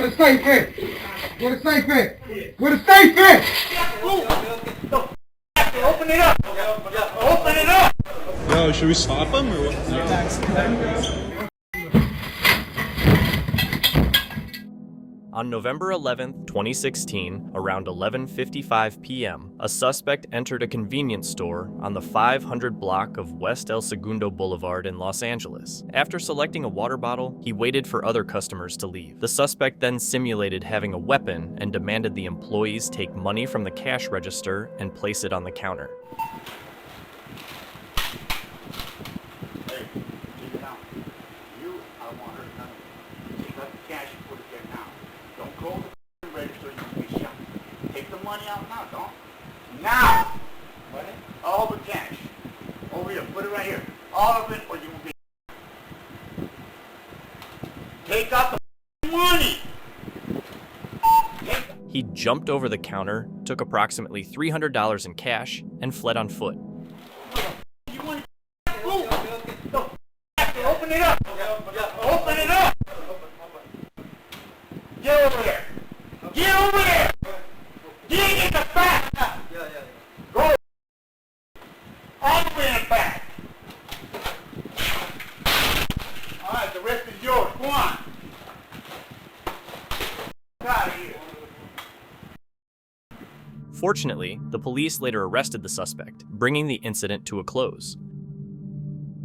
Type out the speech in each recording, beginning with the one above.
Where the safe at? Where the safe at? Where the safe at? Open it up! Open it up! Yo, should we stop him or what? On November 11, 2016, around 11:55 p.m., a suspect entered a convenience store on the 500 block of West El Segundo Boulevard in Los Angeles. After selecting a water bottle, he waited for other customers to leave. The suspect then simulated having a weapon and demanded the employees take money from the cash register and place it on the counter. Now! All the cash. Over here. Put it right here. All of it or you will be... Take out the money! He jumped over the counter, took approximately $300 in cash, and fled on foot. You want to move? Open it up! Open it up! Get over there! Get over there! Get in the back! Go! All the way in the back! Alright, the rest is yours. Go on! Get out of here! Fortunately, the police later arrested the suspect, bringing the incident to a close.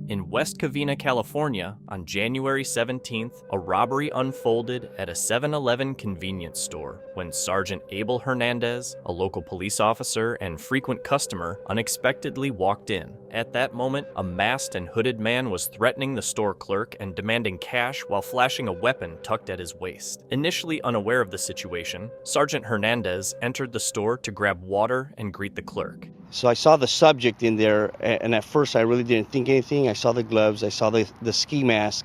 In West Covina, California, on January 17th, a robbery unfolded at a 7-Eleven convenience store when Sergeant Abel Hernandez, a local police officer and frequent customer, unexpectedly walked in. At that moment, a masked and hooded man was threatening the store clerk and demanding cash while flashing a weapon tucked at his waist. Initially unaware of the situation, Sergeant Hernandez entered the store to grab water and greet the clerk. So I saw the subject in there, and at first I really didn't think anything. I saw the gloves, I saw the ski mask,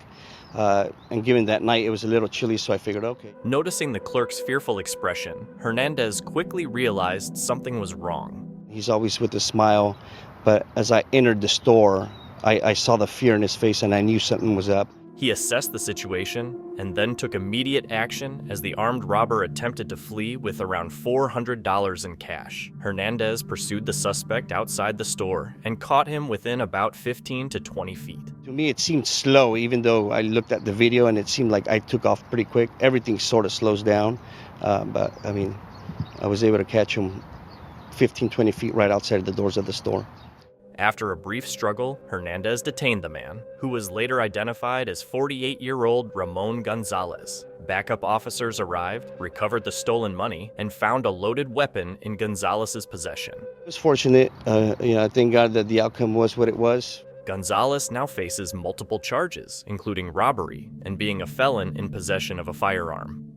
and given that night it was a little chilly, so I figured, okay. Noticing the clerk's fearful expression, Hernandez quickly realized something was wrong. He's always with a smile, but as I entered the store, I saw the fear in his face and I knew something was up. He assessed the situation and then took immediate action as the armed robber attempted to flee with around $400 in cash. Hernandez pursued the suspect outside the store and caught him within about 15 to 20 feet. To me, it seemed slow, even though I looked at the video and it seemed like I took off pretty quick. Everything sort of slows down, but I mean, I was able to catch him 15, 20 feet right outside the doors of the store. After a brief struggle, Hernandez detained the man, who was later identified as 48-year-old Ramon Gonzalez. Backup officers arrived, recovered the stolen money, and found a loaded weapon in Gonzalez's possession. I was fortunate. I thank God that the outcome was what it was. Gonzalez now faces multiple charges, including robbery and being a felon in possession of a firearm.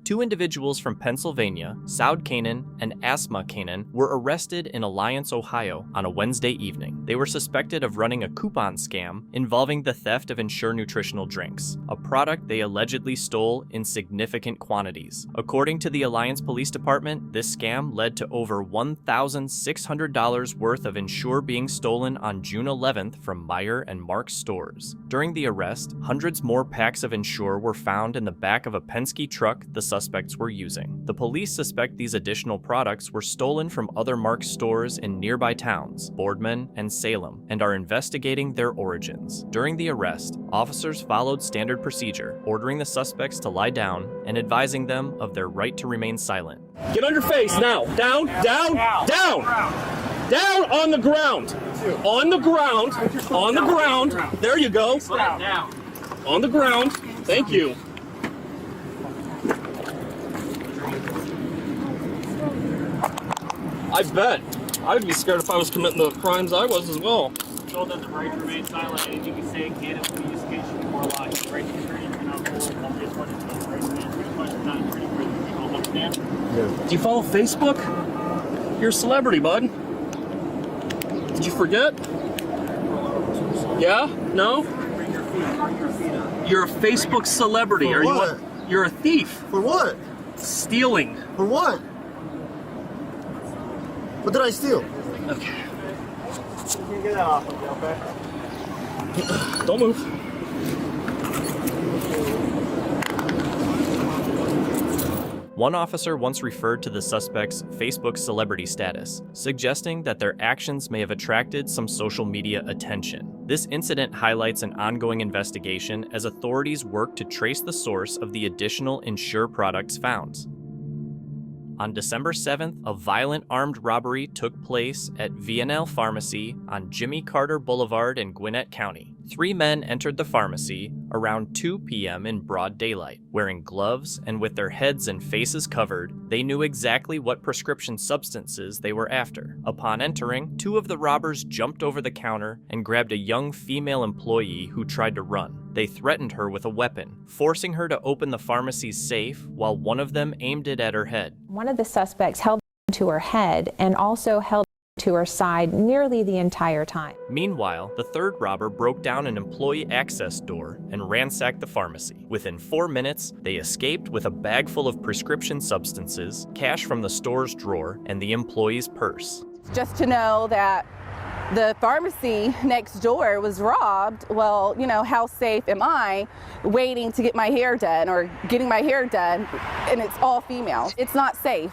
Two individuals from Pennsylvania, Saud Kanan and Asma Kanan, were arrested in Alliance, Ohio on a Wednesday evening. They were suspected of running a coupon scam involving the theft of Ensure nutritional drinks, a product they allegedly stole in significant quantities. According to the Alliance Police Department, this scam led to over $1,600 worth of Ensure being stolen on June 11th from Meijer and Mark's stores. During the arrest, hundreds more packs of Ensure were found in the back of a Penske truck the suspects were using. The police suspect these additional products were stolen from other Mark's stores in nearby towns, Boardman and Salem, and are investigating their origins. During the arrest, officers followed standard procedure, ordering the suspects to lie down and advising them of their right to remain silent. Get on your face now. Down, down, down. Down on the ground. On the ground. On the ground. There you go. On the ground. Thank you. I bet. I'd be scared if I was committing the crimes I was as well. Joel doesn't right to remain silent. Anything you say can and will use occasion or lie. Right to attorney cannot hold. Only is what it means. Right to answer your question, not attorney for you. You all understand? Do you follow Facebook? You're a celebrity, bud. Did you forget? Yeah? No? Bring your feet up. You're a Facebook celebrity. For what? You're a thief. For what? Stealing. For what? What did I steal? Okay. You can get that off of you, okay? Don't move. One officer once referred to the suspects' Facebook celebrity status, suggesting that their actions may have attracted some social media attention. This incident highlights an ongoing investigation as authorities work to trace the source of the additional Insure products found. On December 7th, a violent armed robbery took place at V&L Pharmacy on Jimmy Carter Boulevard in Gwinnett County. 3 men entered the pharmacy around 2 p.m. in broad daylight. Wearing gloves and with their heads and faces covered, they knew exactly what prescription substances they were after. Upon entering, 2 of the robbers jumped over the counter and grabbed a young female employee who tried to run. They threatened her with a weapon, forcing her to open the pharmacy's safe while one of them aimed it at her head. One of the suspects held to her head and also held to her side nearly the entire time. Meanwhile, the third robber broke down an employee access door and ransacked the pharmacy. Within 4 minutes, they escaped with a bag full of prescription substances, cash from the store's drawer, and the employee's purse. Just to know that the pharmacy next door was robbed, well, you know, how safe am I waiting to get my hair done or getting my hair done, and it's all female. It's not safe.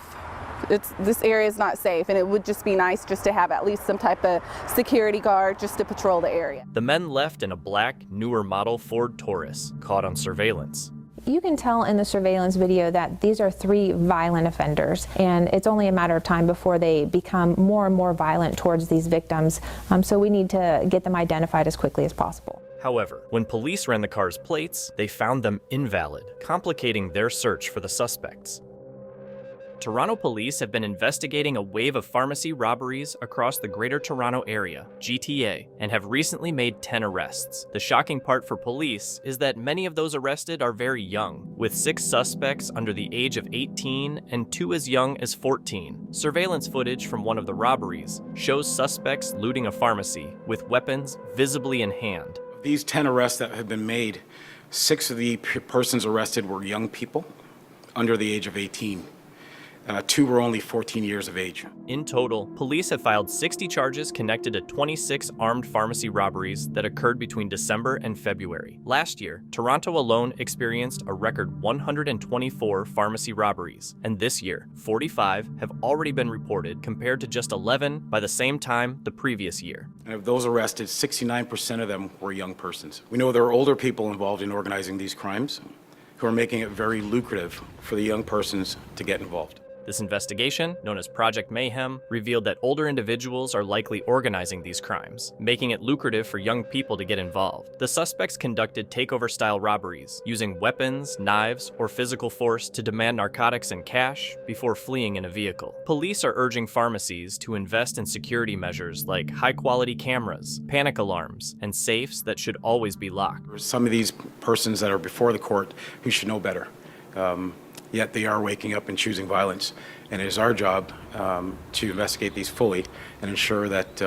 This area is not safe, and it would just be nice just to have at least some type of security guard just to patrol the area. The men left in a black, newer model Ford Taurus, caught on surveillance. You can tell in the surveillance video that these are 3 violent offenders, and it's only a matter of time before they become more and more violent towards these victims, so we need to get them identified as quickly as possible. However, when police ran the car's plates, they found them invalid, complicating their search for the suspects. Toronto police have been investigating a wave of pharmacy robberies across the Greater Toronto Area, GTA, and have recently made 10 arrests. The shocking part for police is that many of those arrested are very young, with 6 suspects under the age of 18 and 2 as young as 14. Surveillance footage from one of the robberies shows suspects looting a pharmacy with weapons visibly in hand. These 10 arrests that have been made, 6 of the persons arrested were young people under the age of 18. 2 were only 14 years of age. In total, police have filed 60 charges connected to 26 armed pharmacy robberies that occurred between December and February. Last year, Toronto alone experienced a record 124 pharmacy robberies, and this year, 45 have already been reported compared to just 11 by the same time the previous year. And of those arrested, 69% of them were young persons. We know there are older people involved in organizing these crimes who are making it very lucrative for the young persons to get involved. This investigation, known as Project Mayhem, revealed that older individuals are likely organizing these crimes, making it lucrative for young people to get involved. The suspects conducted takeover-style robberies, using weapons, knives, or physical force to demand narcotics and cash before fleeing in a vehicle. Police are urging pharmacies to invest in security measures like high-quality cameras, panic alarms, and safes that should always be locked. Some of these persons that are before the court who should know better. Yet they are waking up and choosing violence. And it is our job to investigate these fully and ensure that,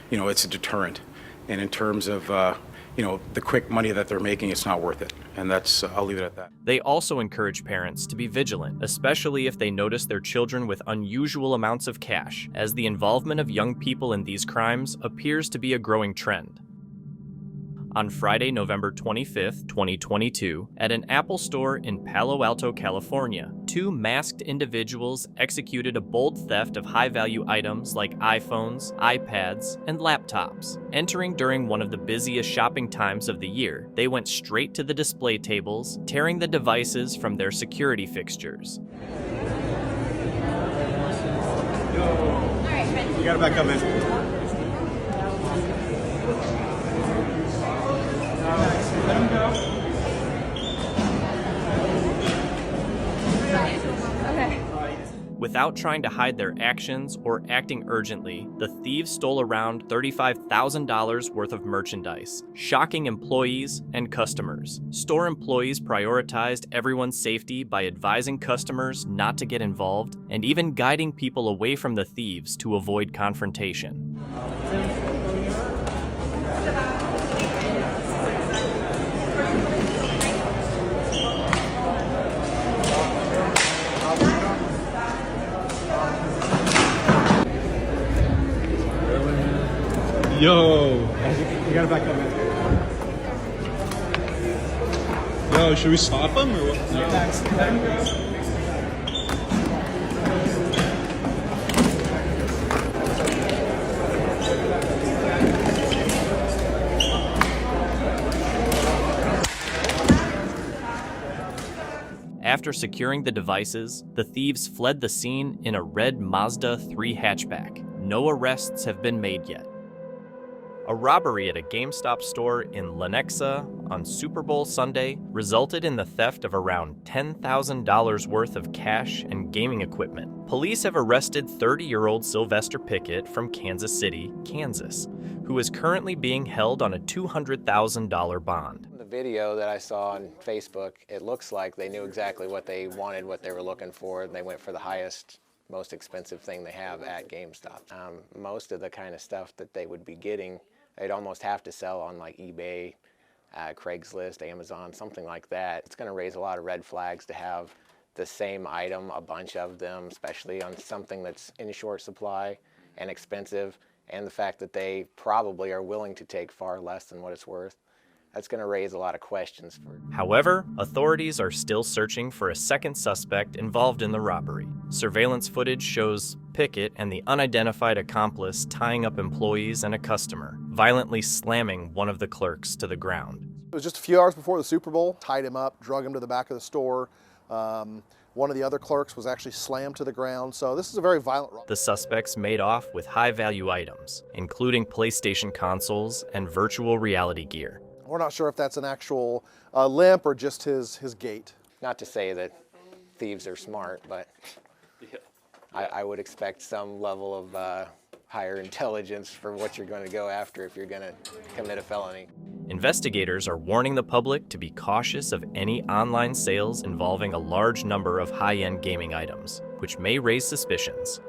it's a deterrent. And in terms of, the quick money that they're making, it's not worth it. And I'll leave it at that. They also encourage parents to be vigilant, especially if they notice their children with unusual amounts of cash, as the involvement of young people in these crimes appears to be a growing trend. On Friday, November 25th, 2022, at an Apple store in Palo Alto, California, 2 masked individuals executed a bold theft of high-value items like iPhones, iPads, and laptops. Entering during one of the busiest shopping times of the year, they went straight to the display tables, tearing the devices from their security fixtures. You gotta back up, man. Let him go. Okay. Without trying to hide their actions or acting urgently, the thieves stole around $35,000 worth of merchandise, shocking employees and customers. Store employees prioritized everyone's safety by advising customers not to get involved and even guiding people away from the thieves to avoid confrontation. Yo. You gotta back up, man. Yo, should we stop him or what? No. After securing the devices, the thieves fled the scene in a red Mazda 3 hatchback. No arrests have been made yet. A robbery at a GameStop store in Lenexa on Super Bowl Sunday resulted in the theft of around $10,000 worth of cash and gaming equipment. Police have arrested 30-year-old Sylvester Pickett from Kansas City, Kansas, who is currently being held on a $200,000 bond. The video that I saw on Facebook, it looks like they knew exactly what they wanted, what they were looking for, and they went for the highest, most expensive thing they have at GameStop. Most of the kind of stuff that they would be getting, they'd almost have to sell on like eBay, Craigslist, Amazon, something like that. It's going to raise a lot of red flags to have the same item, a bunch of them, especially on something that's in short supply and expensive, and the fact that they probably are willing to take far less than what it's worth. That's going to raise a lot of questions. However, authorities are still searching for a second suspect involved in the robbery. Surveillance footage shows Pickett and the unidentified accomplice tying up employees and a customer, violently slamming one of the clerks to the ground. It was just a few hours before the Super Bowl, tied him up, drug him to the back of the store. One of the other clerks was actually slammed to the ground, so this is a very violent robbery. The suspects made off with high-value items, including PlayStation consoles and virtual reality gear. We're not sure if that's an actual limp or just his gait. Not to say that thieves are smart, but I would expect some level of higher intelligence for what you're going to go after if you're going to commit a felony. Investigators are warning the public to be cautious of any online sales involving a large number of high-end gaming items, which may raise suspicions.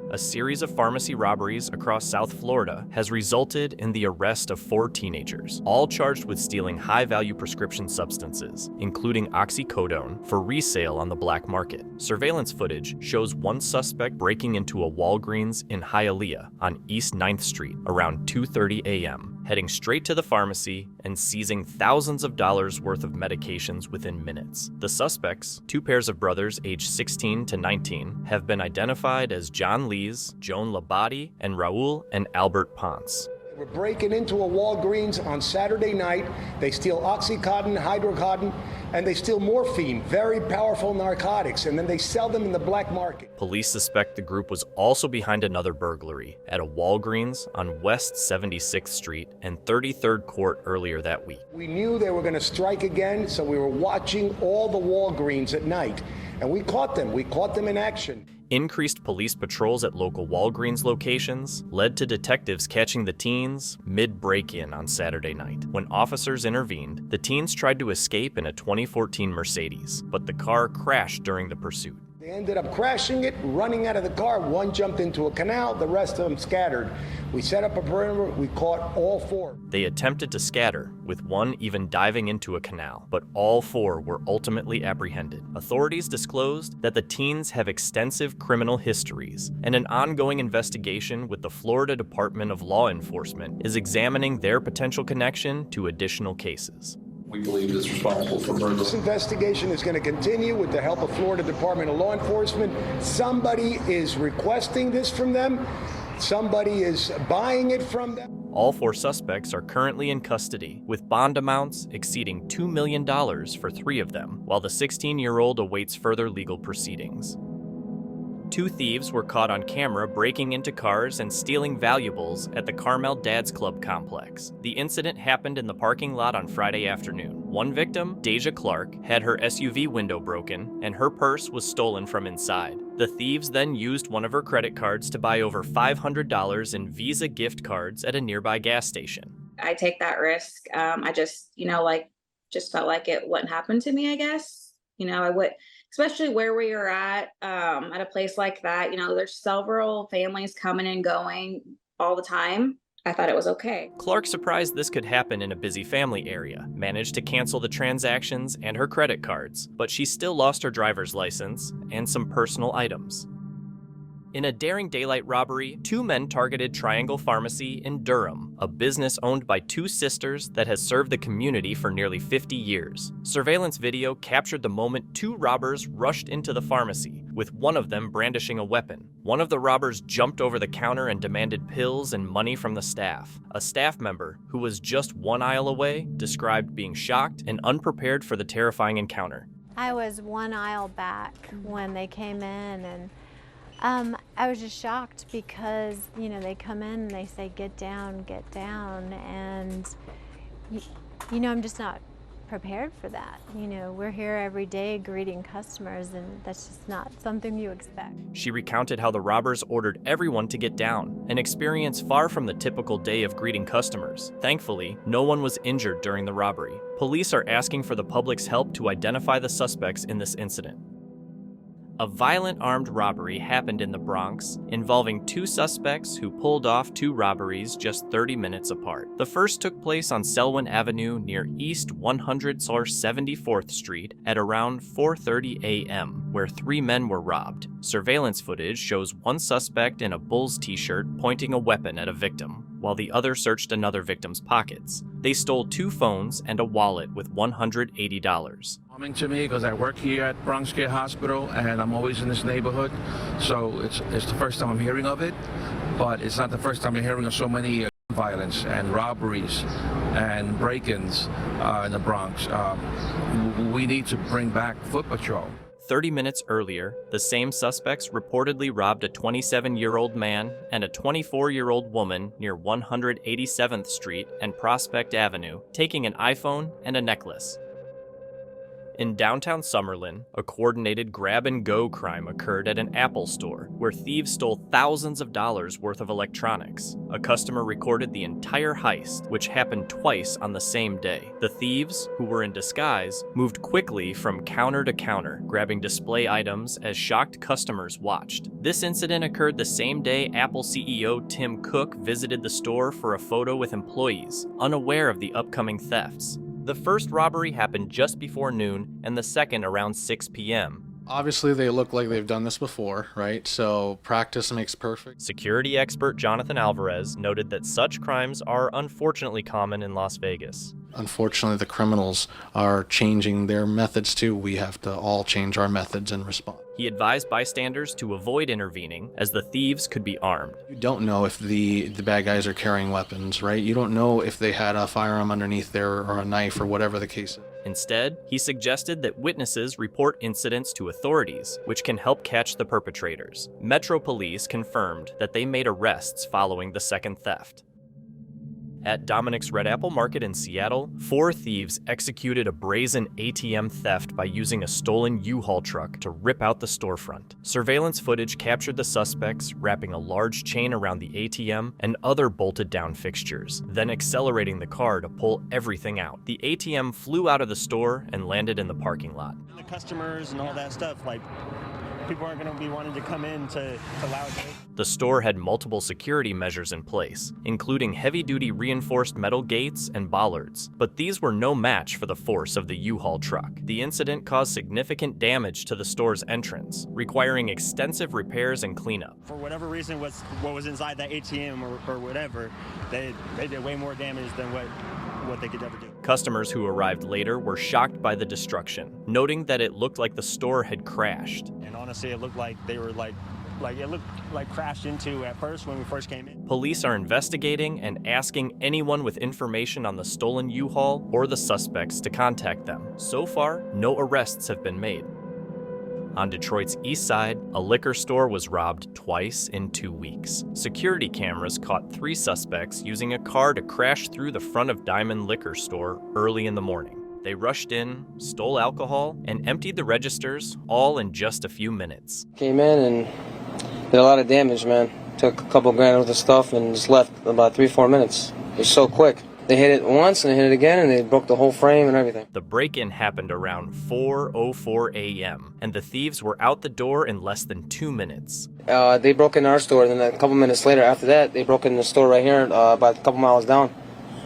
A series of pharmacy robberies across South Florida has resulted in the arrest of 4 teenagers, all charged with stealing high-value prescription substances, including oxycodone, for resale on the black market. Surveillance footage shows one suspect breaking into a Walgreens in Hialeah on East 9th Street around 2:30 a.m., heading straight to the pharmacy and seizing thousands of dollars worth of medications within minutes. The suspects, 2 pairs of brothers aged 16 to 19, have been identified as John Lees, Joan Labate, and Raul and Albert Ponce. We're breaking into a Walgreens on Saturday night. They steal Oxycontin, hydrocodone, and they steal morphine, very powerful narcotics, and then they sell them in the black market. Police suspect the group was also behind another burglary at a Walgreens on West 76th Street and 33rd Court earlier that week. We knew they were going to strike again, so we were watching all the Walgreens at night, and we caught them. We caught them in action. Increased police patrols at local Walgreens locations led to detectives catching the teens mid-break-in on Saturday night. When officers intervened, the teens tried to escape in a 2014 Mercedes, but the car crashed during the pursuit. They ended up crashing it, running out of the car. One jumped into a canal, the rest of them scattered. We set up a perimeter, we caught all 4. They attempted to scatter, with one even diving into a canal, but all 4 were ultimately apprehended. Authorities disclosed that the teens have extensive criminal histories, and an ongoing investigation with the Florida Department of Law Enforcement is examining their potential connection to additional cases. We believe is responsible for murder. This investigation is going to continue with the help of Florida Department of Law Enforcement. Somebody is requesting this from them. Somebody is buying it from them. All 4 suspects are currently in custody, with bond amounts exceeding $2 million for 3 of them, while the 16-year-old awaits further legal proceedings. 2 thieves were caught on camera breaking into cars and stealing valuables at the Carmel Dads Club complex. The incident happened in the parking lot on Friday afternoon. One victim, Deja Clark, had her SUV window broken and her purse was stolen from inside. The thieves then used one of her credit cards to buy over $500 in Visa gift cards at a nearby gas station. I take that risk. I just, just felt like it wouldn't happen to me, I guess. I would, especially where we are at a place like that, there's several families coming and going all the time. I thought it was okay. Clark, surprised this could happen in a busy family area, managed to cancel the transactions and her credit cards, but she still lost her driver's license and some personal items. In a daring daylight robbery, 2 men targeted Triangle Pharmacy in Durham, a business owned by 2 sisters that has served the community for nearly 50 years. Surveillance video captured the moment 2 robbers rushed into the pharmacy, with one of them brandishing a weapon. One of the robbers jumped over the counter and demanded pills and money from the staff. A staff member, who was just 1 aisle away, described being shocked and unprepared for the terrifying encounter. I was one aisle back when they came in, and I was just shocked because, you know, they come in and they say, get down, and, you know, I'm just not prepared for that. You know, we're here every day greeting customers, and that's just not something you expect. She recounted how the robbers ordered everyone to get down, an experience far from the typical day of greeting customers. Thankfully, no one was injured during the robbery. Police are asking for the public's help to identify the suspects in this incident. A violent armed robbery happened in the Bronx, involving two suspects who pulled off two robberies just 30 minutes apart. The first took place on Selwyn Avenue near East 100/74th Street at around 4:30 a.m., where three men were robbed. Surveillance footage shows one suspect in a Bulls t-shirt pointing a weapon at a victim, while the other searched another victim's pockets. They stole two phones and a wallet with $180. Coming to me because I work here at Bronx Care Hospital and I'm always in this neighborhood, so it's the first time I'm hearing of it, but it's not the first time I'm hearing of so many violence and robberies and break-ins in the Bronx. We need to bring back foot patrol. 30 minutes earlier, the same suspects reportedly robbed a 27-year-old man and a 24-year-old woman near 187th Street and Prospect Avenue, taking an iPhone and a necklace. In downtown Summerlin, a coordinated grab-and-go crime occurred at an Apple store, where thieves stole thousands of dollars worth of electronics. A customer recorded the entire heist, which happened twice on the same day. The thieves, who were in disguise, moved quickly from counter to counter, grabbing display items as shocked customers watched. This incident occurred the same day Apple CEO Tim Cook visited the store for a photo with employees, unaware of the upcoming thefts. The first robbery happened just before noon, and the second around 6 p.m. Obviously, they look like they've done this before, right? So practice makes perfect. Security expert Jonathan Alvarez noted that such crimes are unfortunately common in Las Vegas. Unfortunately, the criminals are changing their methods too. We have to all change our methods and respond. He advised bystanders to avoid intervening, as the thieves could be armed. You don't know if the bad guys are carrying weapons, right? You don't know if they had a firearm underneath there or a knife or whatever the case is. Instead, he suggested that witnesses report incidents to authorities, which can help catch the perpetrators. Metro Police confirmed that they made arrests following the second theft. At Dominic's Red Apple Market in Seattle, 4 thieves executed a brazen ATM theft by using a stolen U-Haul truck to rip out the storefront. Surveillance footage captured the suspects wrapping a large chain around the ATM and other bolted-down fixtures, then accelerating the car to pull everything out. The ATM flew out of the store and landed in the parking lot. The customers and all that stuff, like, people aren't going to be wanting to come in to allow it. The store had multiple security measures in place, including heavy-duty reinforced metal gates and bollards, but these were no match for the force of the U-Haul truck. The incident caused significant damage to the store's entrance, requiring extensive repairs and cleanup. For whatever reason, what was inside that ATM or whatever, they did way more damage than what they could ever do. Customers who arrived later were shocked by the destruction, noting that it looked like the store had crashed. And honestly, it looked like they were like it looked like crashed into at first when we first came in. Police are investigating and asking anyone with information on the stolen U-Haul or the suspects to contact them. So far, no arrests have been made. On Detroit's east side, a liquor store was robbed twice in 2 weeks. Security cameras caught 3 suspects using a car to crash through the front of Diamond Liquor Store early in the morning. They rushed in, stole alcohol, and emptied the registers, all in just a few minutes. Came in and did a lot of damage, man. Took a couple grand worth of stuff and just left in about 3-4 minutes. It was so quick. They hit it once and they hit it again and they broke the whole frame and everything. The break-in happened around 4:04 a.m. and the thieves were out the door in less than 2 minutes. They broke in our store, and then a couple minutes later after that, they broke in the store right here about a couple miles down,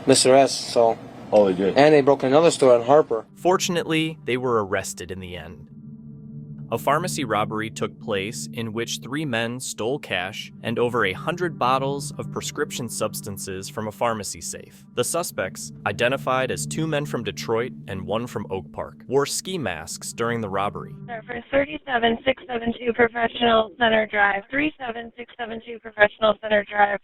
Mr. S. So. Oh, they did. And they broke in another store in Harper. Fortunately, they were arrested in the end. A pharmacy robbery took place in which 3 men stole cash and over 100 bottles of prescription substances from a pharmacy safe. The suspects, identified as 2 men from Detroit and 1 from Oak Park, wore ski masks during the robbery. For 37672 Professional Center Drive, 37672 Professional Center Drive.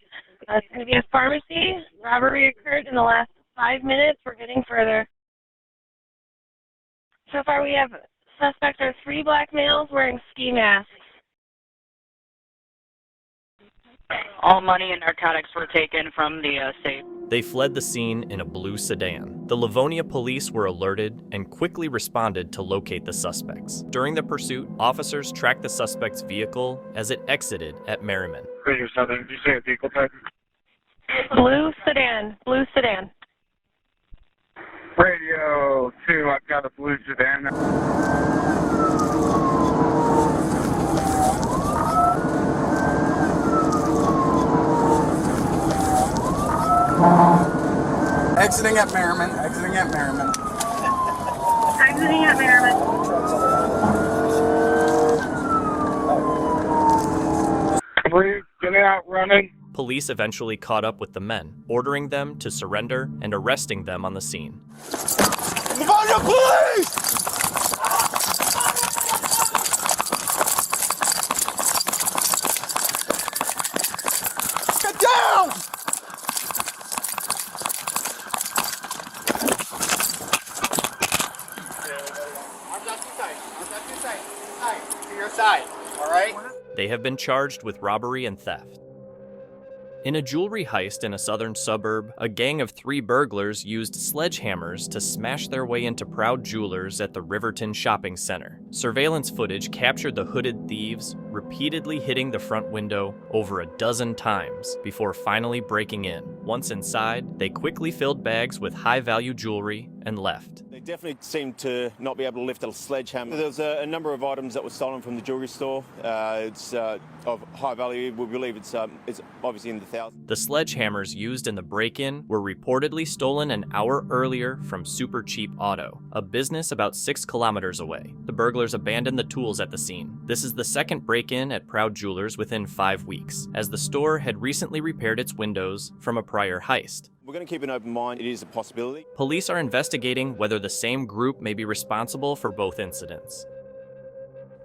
It's going to be a pharmacy. Robbery occurred in the last 5 minutes. We're getting further. So far we have Suspects are 3 black males wearing ski masks. All money and narcotics were taken from the safe. They fled the scene in a blue sedan. The Livonia police were alerted and quickly responded to locate the suspects. During the pursuit, officers tracked the suspect's vehicle as it exited at Merriman. Radio Southern, did you say a vehicle type? Blue sedan. Blue sedan. Radio 2, I've got a blue sedan. Exiting at Merriman. Exiting at Merriman. Exiting at Merriman. Please get out running. Police eventually caught up with the men, ordering them to surrender and arresting them on the scene. Livonia police! Get down! Arms out too tight. Arms out too tight. Tight. To your side. All right? They have been charged with robbery and theft. In a jewelry heist in a southern suburb, a gang of 3 burglars used sledgehammers to smash their way into Proud Jewelers at the Riverton Shopping Center. Surveillance footage captured the hooded thieves repeatedly hitting the front window over a dozen times before finally breaking in. Once inside, they quickly filled bags with high-value jewelry and left. They definitely seemed to not be able to lift a sledgehammer. There was a number of items that were stolen from the jewelry store. It's of high value. We believe it's obviously in the thousands. The sledgehammers used in the break-in were reportedly stolen an hour earlier from Super Cheap Auto, a business about 6 kilometers away. The burglars abandoned the tools at the scene. This is the second break-in at Proud Jewelers within 5 weeks, as the store had recently repaired its windows from a prior heist. We're going to keep an open mind. It is a possibility. Police are investigating whether the same group may be responsible for both incidents.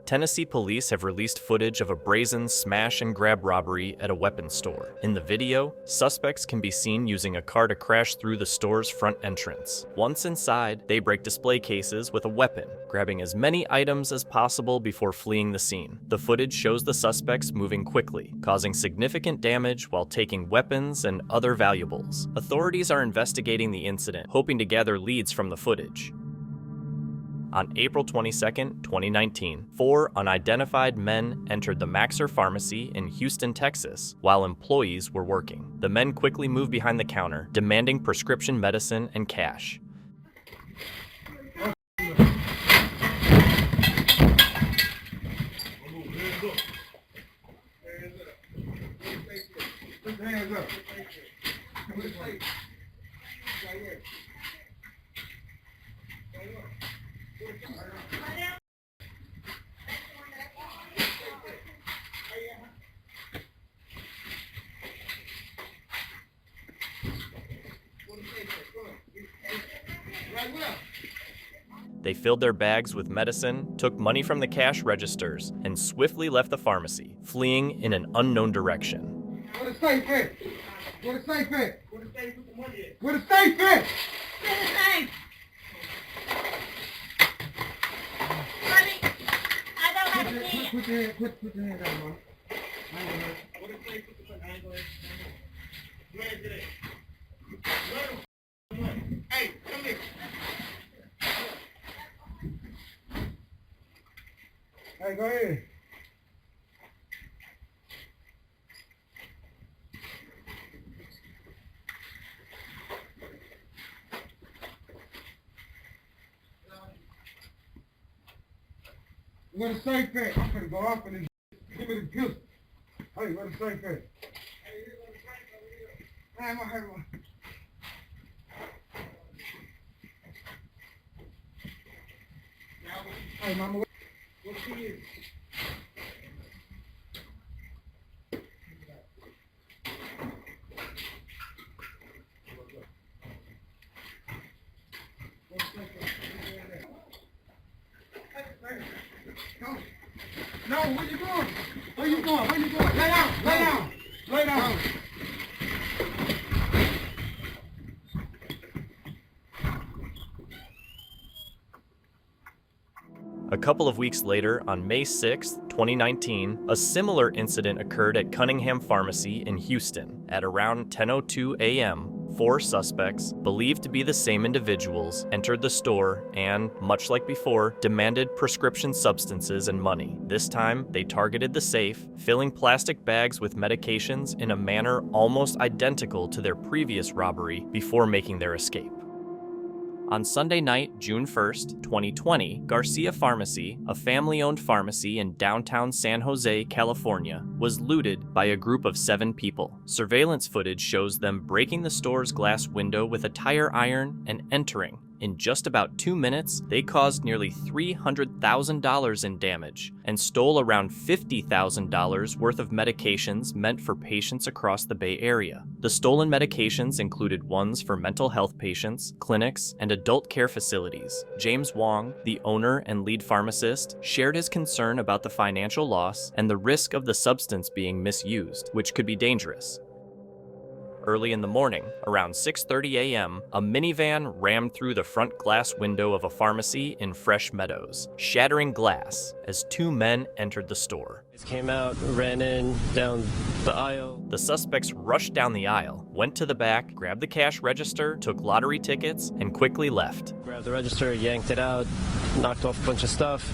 Tennessee police have released footage of a brazen smash and grab robbery at a weapons store. In the video, suspects can be seen using a car to crash through the store's front entrance. Once inside, they break display cases with a weapon, grabbing as many items as possible before fleeing the scene. The footage shows the suspects moving quickly, causing significant damage while taking weapons and other valuables. Authorities are investigating the incident, hoping to gather leads from the footage. On April 22, 2019, 4 unidentified men entered the Maxer Pharmacy in Houston, Texas, while employees were working. The men quickly moved behind the counter, demanding prescription medicine and cash. Put your hands up. They filled their bags with medicine, took money from the cash registers, and swiftly left the pharmacy, fleeing in an unknown direction. Where the safe at? Where the safe at? Where the safe with the money at? Where the safe at? Where the safe? Money. I don't have a key. Put your hand down, Mom. Where the safe with the money? I ain't going to. Where is it at? Hey, come here. Hey, go ahead. Where the safe at? I'm gonna go off and give me the pistol. Hey, where the safe at? Hey, I'm gonna have one. Hey, Mama, what she is? No, where you going? Where you going? Where you going? Lay down, lay down, lay down. A couple of weeks later, on May 6, 2019, a similar incident occurred at Cunningham Pharmacy in Houston. At around 10:02 a.m., 4 suspects, believed to be the same individuals, entered the store and, much like before, demanded prescription substances and money. This time, they targeted the safe, filling plastic bags with medications in a manner almost identical to their previous robbery before making their escape. On Sunday night, June 1st, 2020, Garcia Pharmacy, a family-owned pharmacy in downtown San Jose, California, was looted by a group of 7 people. Surveillance footage shows them breaking the store's glass window with a tire iron and entering. In just about 2 minutes, they caused nearly $300,000 in damage and stole around $50,000 worth of medications meant for patients across the Bay Area. The stolen medications included ones for mental health patients, clinics, and adult care facilities. James Wong, the owner and lead pharmacist, shared his concern about the financial loss and the risk of the substance being misused, which could be dangerous. Early in the morning, around 6:30 a.m., a minivan rammed through the front glass window of a pharmacy in Fresh Meadows, shattering glass as 2 men entered the store. Came out, ran in, down the aisle. The suspects rushed down the aisle, went to the back, grabbed the cash register, took lottery tickets, and quickly left. Grabbed the register, yanked it out, knocked off a bunch of stuff,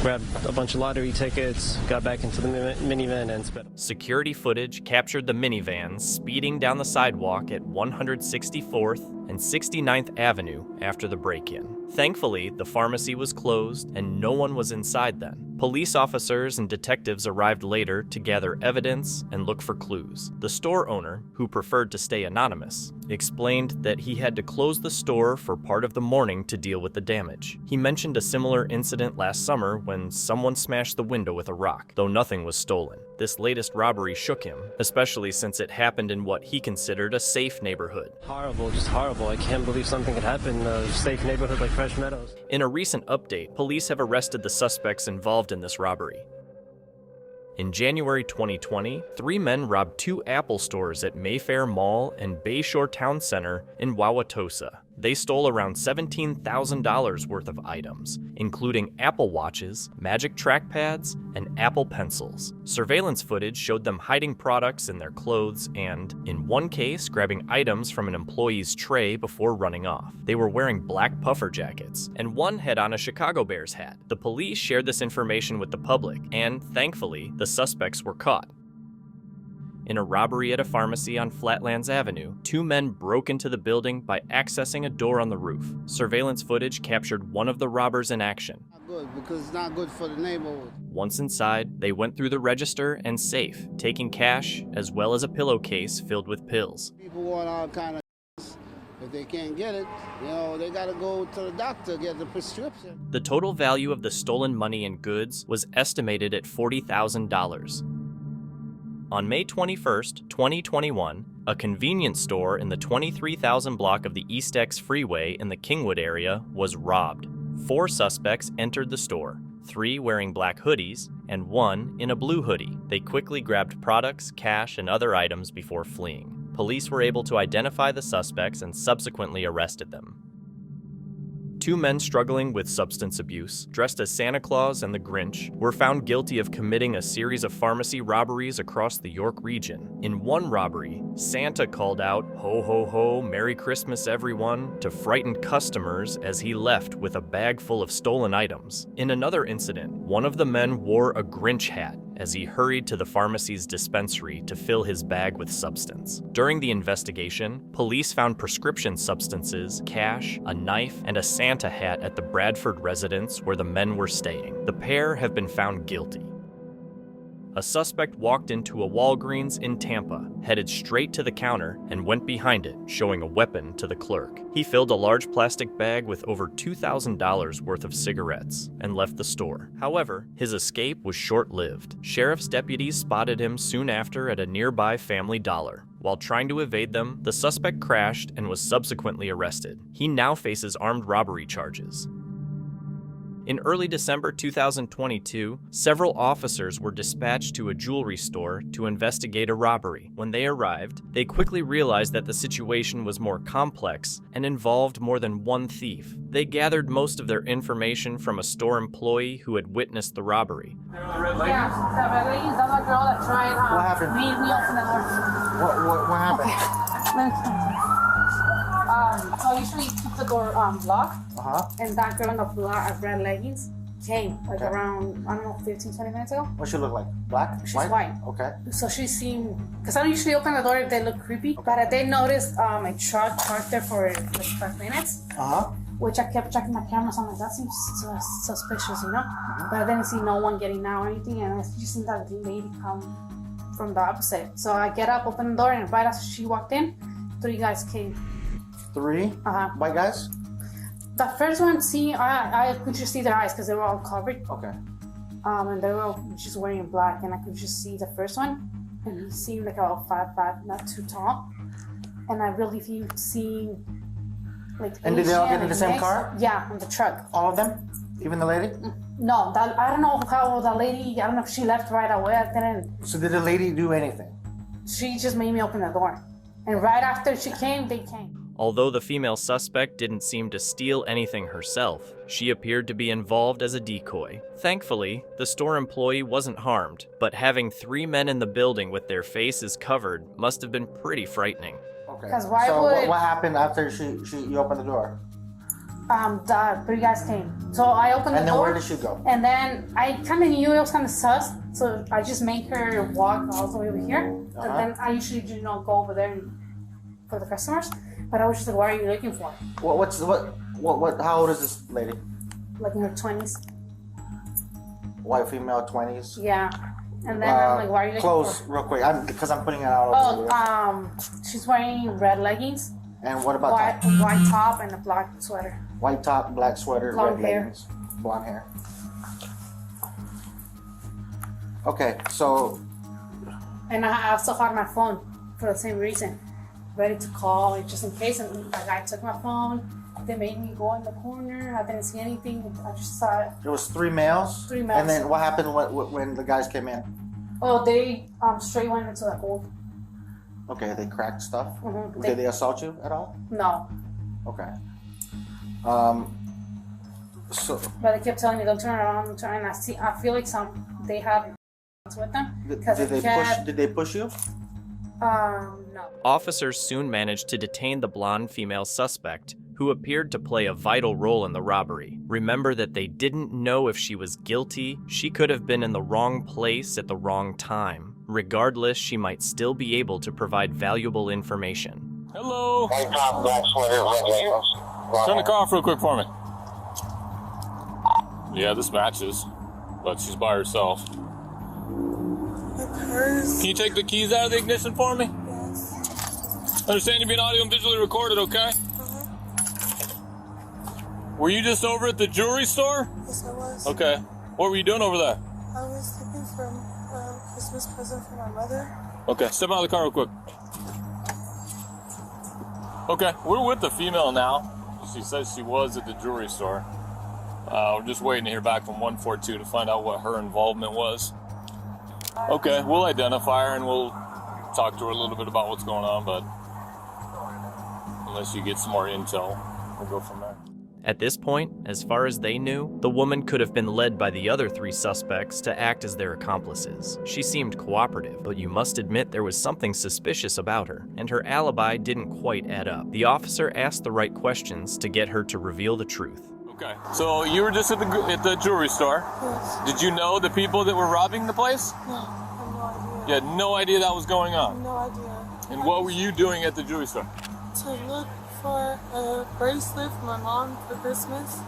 grabbed a bunch of lottery tickets, got back into the minivan and sped. Security footage captured the minivan speeding down the sidewalk at 164th and 69th Avenue after the break-in. Thankfully, the pharmacy was closed and no one was inside then. Police officers and detectives arrived later to gather evidence and look for clues. The store owner, who preferred to stay anonymous, explained that he had to close the store for part of the morning to deal with the damage. He mentioned a similar incident last summer when someone smashed the window with a rock, though nothing was stolen. This latest robbery shook him, especially since it happened in what he considered a safe neighborhood. Horrible, just horrible. I can't believe something could happen in a safe neighborhood like Fresh Meadows. In a recent update, police have arrested the suspects involved in this robbery. In January 2020, 3 men robbed 2 Apple stores at Mayfair Mall and Bayshore Town Center in Wauwatosa. They stole around $17,000 worth of items, including Apple Watches, Magic Trackpads, and Apple Pencils. Surveillance footage showed them hiding products in their clothes and, in one case, grabbing items from an employee's tray before running off. They were wearing black puffer jackets, and one had on a Chicago Bears hat. The police shared this information with the public, and, thankfully, the suspects were caught. In a robbery at a pharmacy on Flatlands Avenue, 2 men broke into the building by accessing a door on the roof. Surveillance footage captured one of the robbers in action. Not good, because it's not good for the neighborhood. Once inside, they went through the register and safe, taking cash as well as a pillowcase filled with pills. People want all kind of if they can't get it, they got to go to the doctor, get the prescription. The total value of the stolen money and goods was estimated at $40,000. On May 21st, 2021, a convenience store in the 23,000 block of the East X Freeway in the Kingwood area was robbed. 4 suspects entered the store, 3 wearing black hoodies and 1 in a blue hoodie. They quickly grabbed products, cash, and other items before fleeing. Police were able to identify the suspects and subsequently arrested them. 2 men struggling with substance abuse, dressed as Santa Claus and the Grinch, were found guilty of committing a series of pharmacy robberies across the York region. In one robbery, Santa called out, "Ho ho ho, Merry Christmas everyone," to frighten customers as he left with a bag full of stolen items. In another incident, one of the men wore a Grinch hat as he hurried to the pharmacy's dispensary to fill his bag with substance. During the investigation, police found prescription substances, cash, a knife, and a Santa hat at the Bradford residence where the men were staying. The pair have been found guilty. A suspect walked into a Walgreens in Tampa, headed straight to the counter, and went behind it, showing a weapon to the clerk. He filled a large plastic bag with over $2,000 worth of cigarettes and left the store. However, his escape was short-lived. Sheriff's deputies spotted him soon after at a nearby Family Dollar. While trying to evade them, the suspect crashed and was subsequently arrested. He now faces armed robbery charges. In early December 2022, several officers were dispatched to a jewelry store to investigate a robbery. When they arrived, they quickly realized that the situation was more complex and involved more than one thief. They gathered most of their information from a store employee who had witnessed the robbery. Yeah, that red leggings, that's a girl that tried what happened? Me open the door. What happened? Let me explain. So I usually keep the door locked, and that girl in the red leggings came like around, I don't know, 15, 20 minutes ago. What she look like? Black? She's white. Okay. So she seemed, because I don't usually open the door if they look creepy, but I did notice a truck parked there for like 5 minutes. Which I kept checking my cameras. I'm like, that seems suspicious, you know? But I didn't see no one getting out or anything, and I just seen that lady come from the opposite. So I get up, open the door, and right after she walked in, 3 guys came. 3 white guys? The first one, I could just see their eyes because they were all covered. Okay. And they were all just wearing black, and I could just see the first one, and he seemed like about 5'5", not too tall. And I really seeing like. And did they all get in the same car? Yeah, on the truck. All of them? Even the lady? No, I don't know how the lady. I don't know if she left right away. I didn't. So did the lady do anything? She just made me open the door, and right after she came, they came. Although the female suspect didn't seem to steal anything herself, she appeared to be involved as a decoy. Thankfully, the store employee wasn't harmed, but having 3 men in the building with their faces covered must have been pretty frightening. Okay. Why so would... what happened after you opened the door? The 3 guys came. So I opened the door. And then where did she go? And then I kind of knew it was kind of sus, so I just made her walk all the way over here. And then I usually do not go over there for the customers. But I was just like, what are you looking for? How old is this lady? Like in her 20s. White female, 20s? Yeah. And then I'm like, why are you looking clothes, for? real quick, because I'm putting it out. She's wearing red leggings. And what about white top and a black sweater. White top, black sweater, blonde red hair. leggings, blonde hair. Okay, so. And I also had my phone for the same reason. Ready to call, just in case. And the guy took my phone. They made me go in the corner. I didn't see anything. I just saw it. There was 3 males? 3 males. And then what happened when the guys came in? Oh, they straight went into the gold. Okay, they cracked stuff? Mm-hmm. Did they assault you at all? No. Okay. So. But they kept telling me, don't turn around, don't turn around. I feel like they had with them. Did they push you? No. Officers soon managed to detain the blonde female suspect, who appeared to play a vital role in the robbery. Remember that they didn't know if she was guilty. She could have been in the wrong place at the wrong time. Regardless, she might still be able to provide valuable information. Hello. Turn the car off real quick for me. Yeah, this matches, but she's by herself. Can you take the keys out of the ignition for me? Yes. Understand you're being audio and visually recorded, okay? Were you just over at the jewelry store? Yes, I was. Okay. What were you doing over there? I was looking for a Christmas present for my mother. Okay, step out of the car real quick. Okay, we're with the female now. She says she was at the jewelry store. We're just waiting to hear back from 142 to find out what her involvement was. Okay, we'll identify her and we'll talk to her a little bit about what's going on, but unless you get some more intel, we'll go from there. At this point, as far as they knew, the woman could have been led by the other 3 suspects to act as their accomplices. She seemed cooperative, but you must admit there was something suspicious about her, and her alibi didn't quite add up. The officer asked the right questions to get her to reveal the truth. Okay, so you were just at the jewelry store. Yes. Did you know the people that were robbing the place? No, I have no idea. You had no idea that was going on? No idea. And what were you doing at the jewelry store? To look for a bracelet for my mom for Christmas.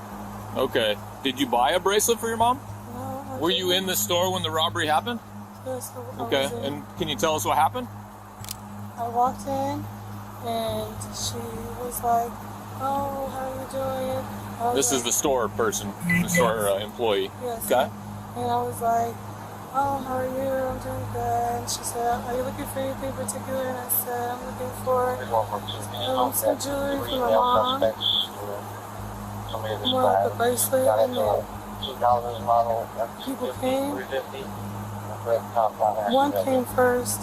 Okay. Did you buy a bracelet for your mom? No. Were you in the store when the robbery happened? Yes. Okay, and can you tell us what happened? I walked in and she was like, oh, how are you doing? This is the store person, the store employee. Yes. Okay. And I was like, oh, how are you? I'm doing good. And she said, are you looking for anything particular? And I said, I'm looking for some jewelry for my mom. More like a bracelet. And then 2000 model. People came. One came first.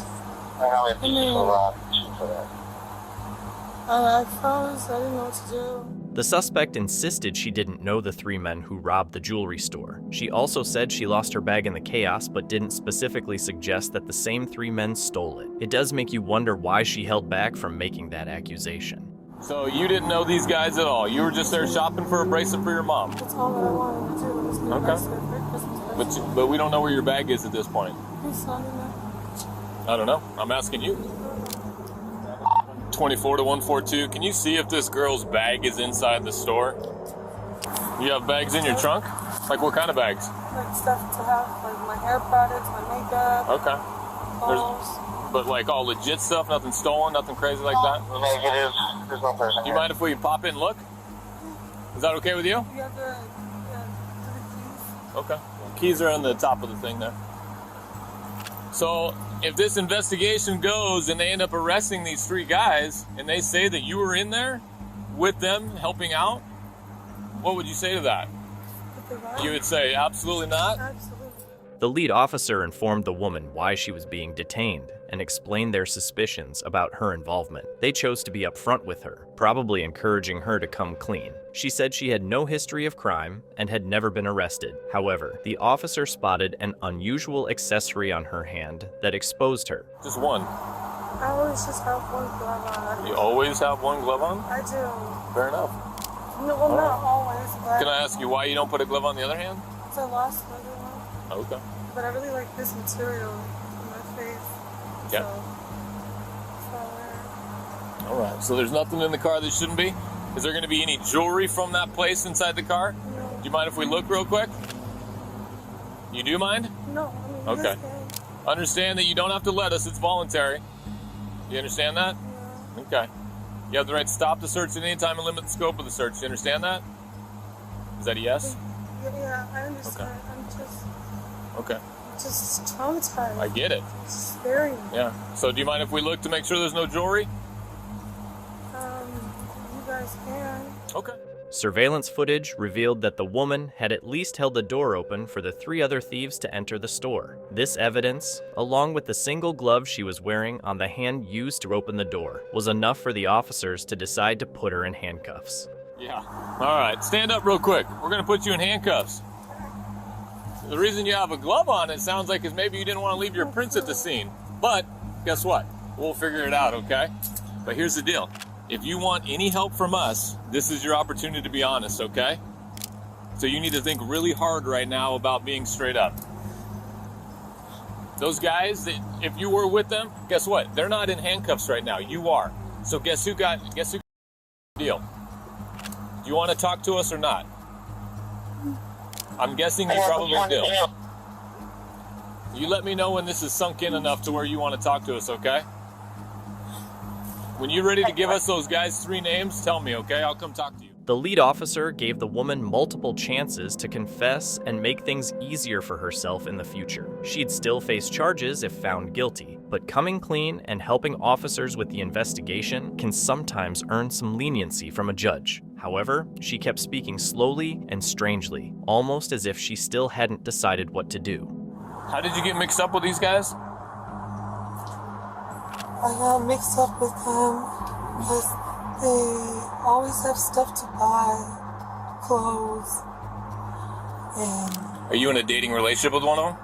And then I froze. I didn't know what to do. The suspect insisted she didn't know the three men who robbed the jewelry store. She also said she lost her bag in the chaos, but didn't specifically suggest that the same three men stole it. It does make you wonder why she held back from making that accusation. So you didn't know these guys at all? You were just there shopping for a bracelet for your mom? That's all that I wanted to do was get a bracelet for Christmas. But we don't know where your bag is at this point. Who's not in there? I don't know. I'm asking you. 24 to 142. Can you see if this girl's bag is inside the store? You have bags in your trunk? Like what kind of bags? Like stuff to have, like my hair products, my makeup. Okay. But like all legit stuff, nothing stolen, nothing crazy like that? Negative. There's no person. Do you mind if we pop in and look? Is that okay with you? You have the keys. Okay. Keys are on the top of the thing there. So if this investigation goes and they end up arresting these three guys and they say that you were in there with them helping out, what would you say to that? You would say absolutely not? Absolutely. The lead officer informed the woman why she was being detained and explained their suspicions about her involvement. They chose to be upfront with her, probably encouraging her to come clean. She said she had no history of crime and had never been arrested. However, the officer spotted an unusual accessory on her hand that exposed her. Just one? I always just have one glove on. You always have one glove on? I do. Fair enough. No, well, not always, but... Can I ask you why you don't put a glove on the other hand? Because I lost my other one. Okay. But I really like this material on my face. Yeah. All right. So there's nothing in the car that shouldn't be? Is there going to be any jewelry from that place inside the car? No. Do you mind if we look real quick? You do mind? No. I mean, Okay. Understand that you don't have to let us. It's voluntary. You understand that? Yeah. Okay. You have the right to stop the search at any time and limit the scope of the search. You understand that? Is that a yes? Yeah, I understand. Okay. I'm Okay. just traumatized. I get it. It's scary. Yeah. So do you mind if we look to make sure there's no jewelry? You guys can. Okay. Surveillance footage revealed that the woman had at least held the door open for the three other thieves to enter the store. This evidence, along with the single glove she was wearing on the hand used to open the door, was enough for the officers to decide to put her in handcuffs. Yeah. All right. Stand up real quick. We're going to put you in handcuffs. The reason you have a glove on, it sounds like, is maybe you didn't want to leave your prints at the scene. But guess what? We'll figure it out, okay? But here's the deal. If you want any help from us, this is your opportunity to be honest, okay? So you need to think really hard right now about being straight up. Those guys, if you were with them, guess what? They're not in handcuffs right now. You are. So guess who got the deal? Do you want to talk to us or not? I'm guessing you probably do. You let me know when this is sunk in enough to where you want to talk to us, okay? When you're ready to give us those guys' three names, tell me, okay? I'll come talk to you. The lead officer gave the woman multiple chances to confess and make things easier for herself in the future. She'd still face charges if found guilty, but coming clean and helping officers with the investigation can sometimes earn some leniency from a judge. However, she kept speaking slowly and strangely, almost as if she still hadn't decided what to do. How did you get mixed up with these guys? I got mixed up with them because they always have stuff to buy, clothes, and... Are you in a dating relationship with one of them?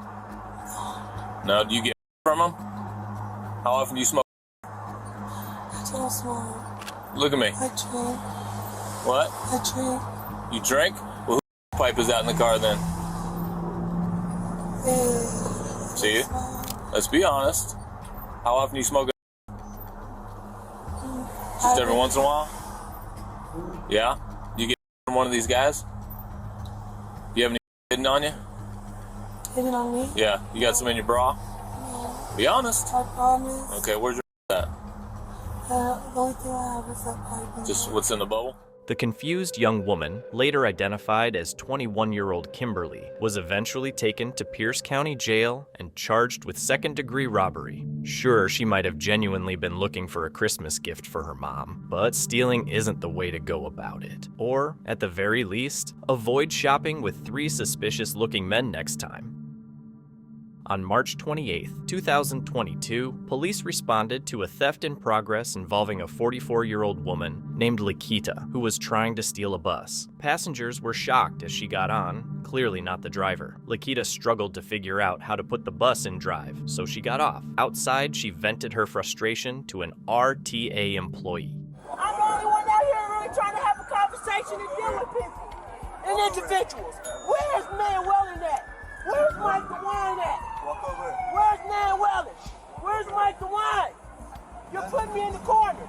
No. Do you get from them? How often do you smoke? I don't smoke. Look at me. I drink. What? I drink. You drink? Well, whose pipe is that in the car then? See? Let's be honest. How often do you smoke? Just every once in a while? Yeah? You get from one of these guys? Do you have any hidden on you? Hidden on me? Yeah. You got some in your bra? No. Be honest. I promise. Okay, where's your at? The only thing I have is that pipe. Just what's in the bubble? The confused young woman, later identified as 21-year-old Kimberly, was eventually taken to Pierce County Jail and charged with second-degree robbery. Sure, she might have genuinely been looking for a Christmas gift for her mom, but stealing isn't the way to go about it. Or, at the very least, avoid shopping with 3 suspicious-looking men next time. On March 28, 2022, police responded to a theft in progress involving a 44-year-old woman named Lakita, who was trying to steal a bus. Passengers were shocked as she got on, clearly not the driver. Lakita struggled to figure out how to put the bus in drive, so she got off. Outside, she vented her frustration to an RTA employee. I'm the only one out here really trying to have a conversation and deal with people and individuals. Where's Manuel at? Where's Mike DeWine at? Where's Nan Wellish? Where's Mike DeWine? You're putting me in the corner.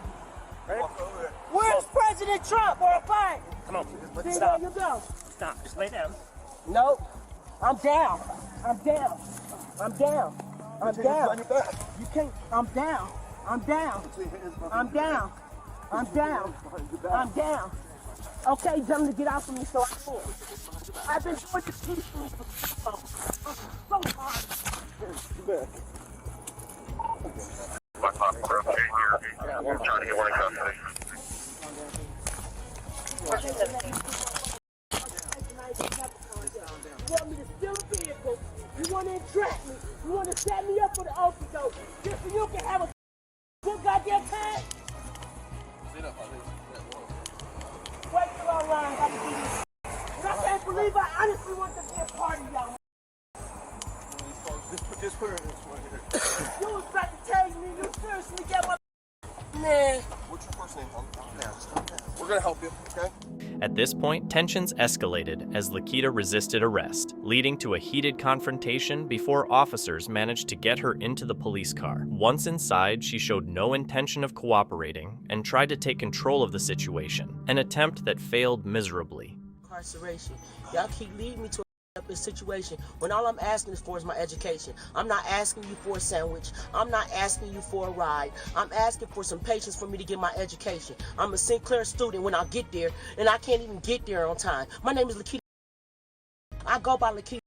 Where's President Trump or a Biden? Come on, See stop. where you go. Stop, just lay down. Nope. I'm down. I'm down. I'm down. I'm down. You can't. I'm down. I'm down. I'm down. I'm down. I'm down. Okay, tell them to get out from me so I can. I've been doing this peacefully for so hard. We're trying to get one company. You want me to steal a vehicle? You want to entrap me? You want to set me up for the overdose? Just so you can have a good goddamn time? Wait till online. I can do this. And I can't believe I honestly want to be a part of y'all. Just put her in this one here. You was about to tell me you seriously get my man. What's your first name? Calm down. Just calm down. We're gonna help you, okay? At this point, tensions escalated as Lakita resisted arrest, leading to a heated confrontation before officers managed to get her into the police car. Once inside, she showed no intention of cooperating and tried to take control of the situation, an attempt that failed miserably. Incarceration. Y'all keep leading me to a situation when all I'm asking for is my education. I'm not asking you for a sandwich. I'm not asking you for a ride. I'm asking for some patience for me to get my education. I'm a Sinclair student when I get there, and I can't even get there on time. My name is Lakita. I go by Lakita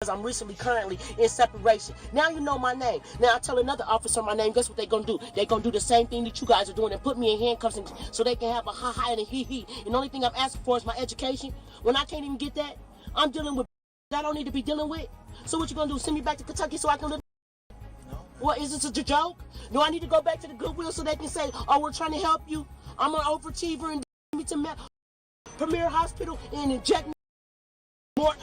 because I'm currently in separation. Now you know my name. Now I tell another officer my name, guess what they gonna do? They gonna do the same thing that you guys are doing and put me in handcuffs so they can have a ha-ha and a hee-hee. And the only thing I'm asking for is my education. When I can't even get that, I'm dealing with I don't need to be dealing with. So what you gonna do? Send me back to Kentucky so I can live? No. What, is this a joke? Do I need to go back to the Goodwill so they can say, oh, we're trying to help you? I'm an overachiever and me to Premier Hospital and inject me more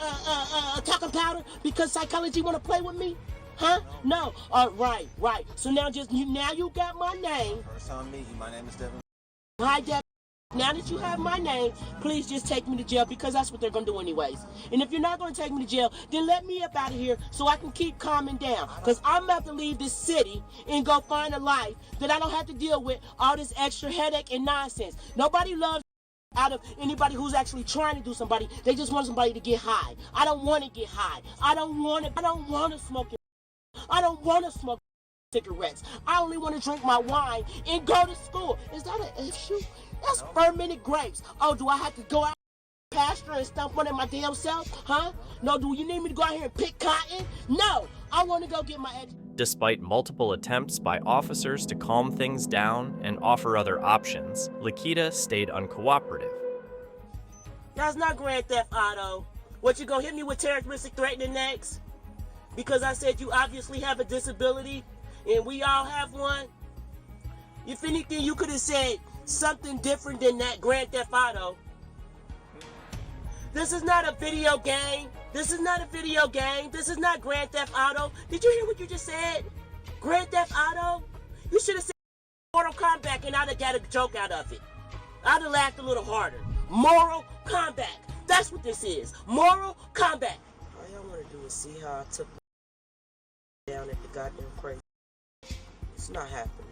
talcum powder because psychology wanna play with me? Huh? No. Right. So now you got my name. First time meeting you. My name is Devin. Hi, Devin. Now that you have my name, please just take me to jail because that's what they're going to do anyways. And if you're not going to take me to jail, then let me up out of here so I can keep calming down. Because I'm about to leave this city and go find a life that I don't have to deal with all this extra headache and nonsense. Nobody loves out of anybody who's actually trying to do somebody. They just want somebody to get high. I don't want to get high. I don't want to smoke it. I don't want to smoke cigarettes. I only want to drink my wine and go to school. Is that an issue? That's fermented grapes. Oh, do I have to go out pasture and stump one in my damn self? Huh? No, do you need me to go out here and pick cotton? No, I want to go get my education. Despite multiple attempts by officers to calm things down and offer other options, Lakita stayed uncooperative. That's not Grand Theft Auto. What, you gonna hit me with terroristic threatening next? Because I said you obviously have a disability and we all have one? If anything, you could have said something different than that Grand Theft Auto. This is not a video game. This is not a video game. This is not Grand Theft Auto. Did you hear what you just said? Grand Theft Auto? You should have said Mortal Kombat and I'd have got a joke out of it. I'd have laughed a little harder. Mortal Kombat. That's what this is. Mortal Kombat. All y'all want to do is see how I took down at the goddamn crazy. It's not happening.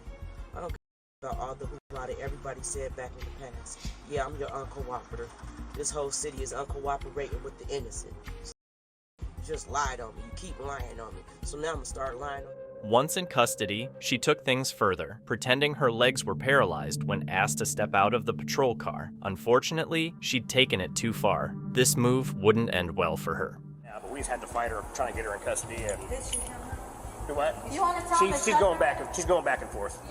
I don't care about all the hoopla that everybody said back in the past. Yeah, I'm your uncooperator. This whole city is uncooperating with the innocent. You just lied on me. You keep lying on me. So now I'm going to start lying on you. Once in custody, she took things further, pretending her legs were paralyzed when asked to step out of the patrol car. Unfortunately, she'd taken it too far. This move wouldn't end well for her. Yeah, but we just had to fight her, trying to get her in custody. And... Do what? You want to tell me She's going back. She's going back and forth.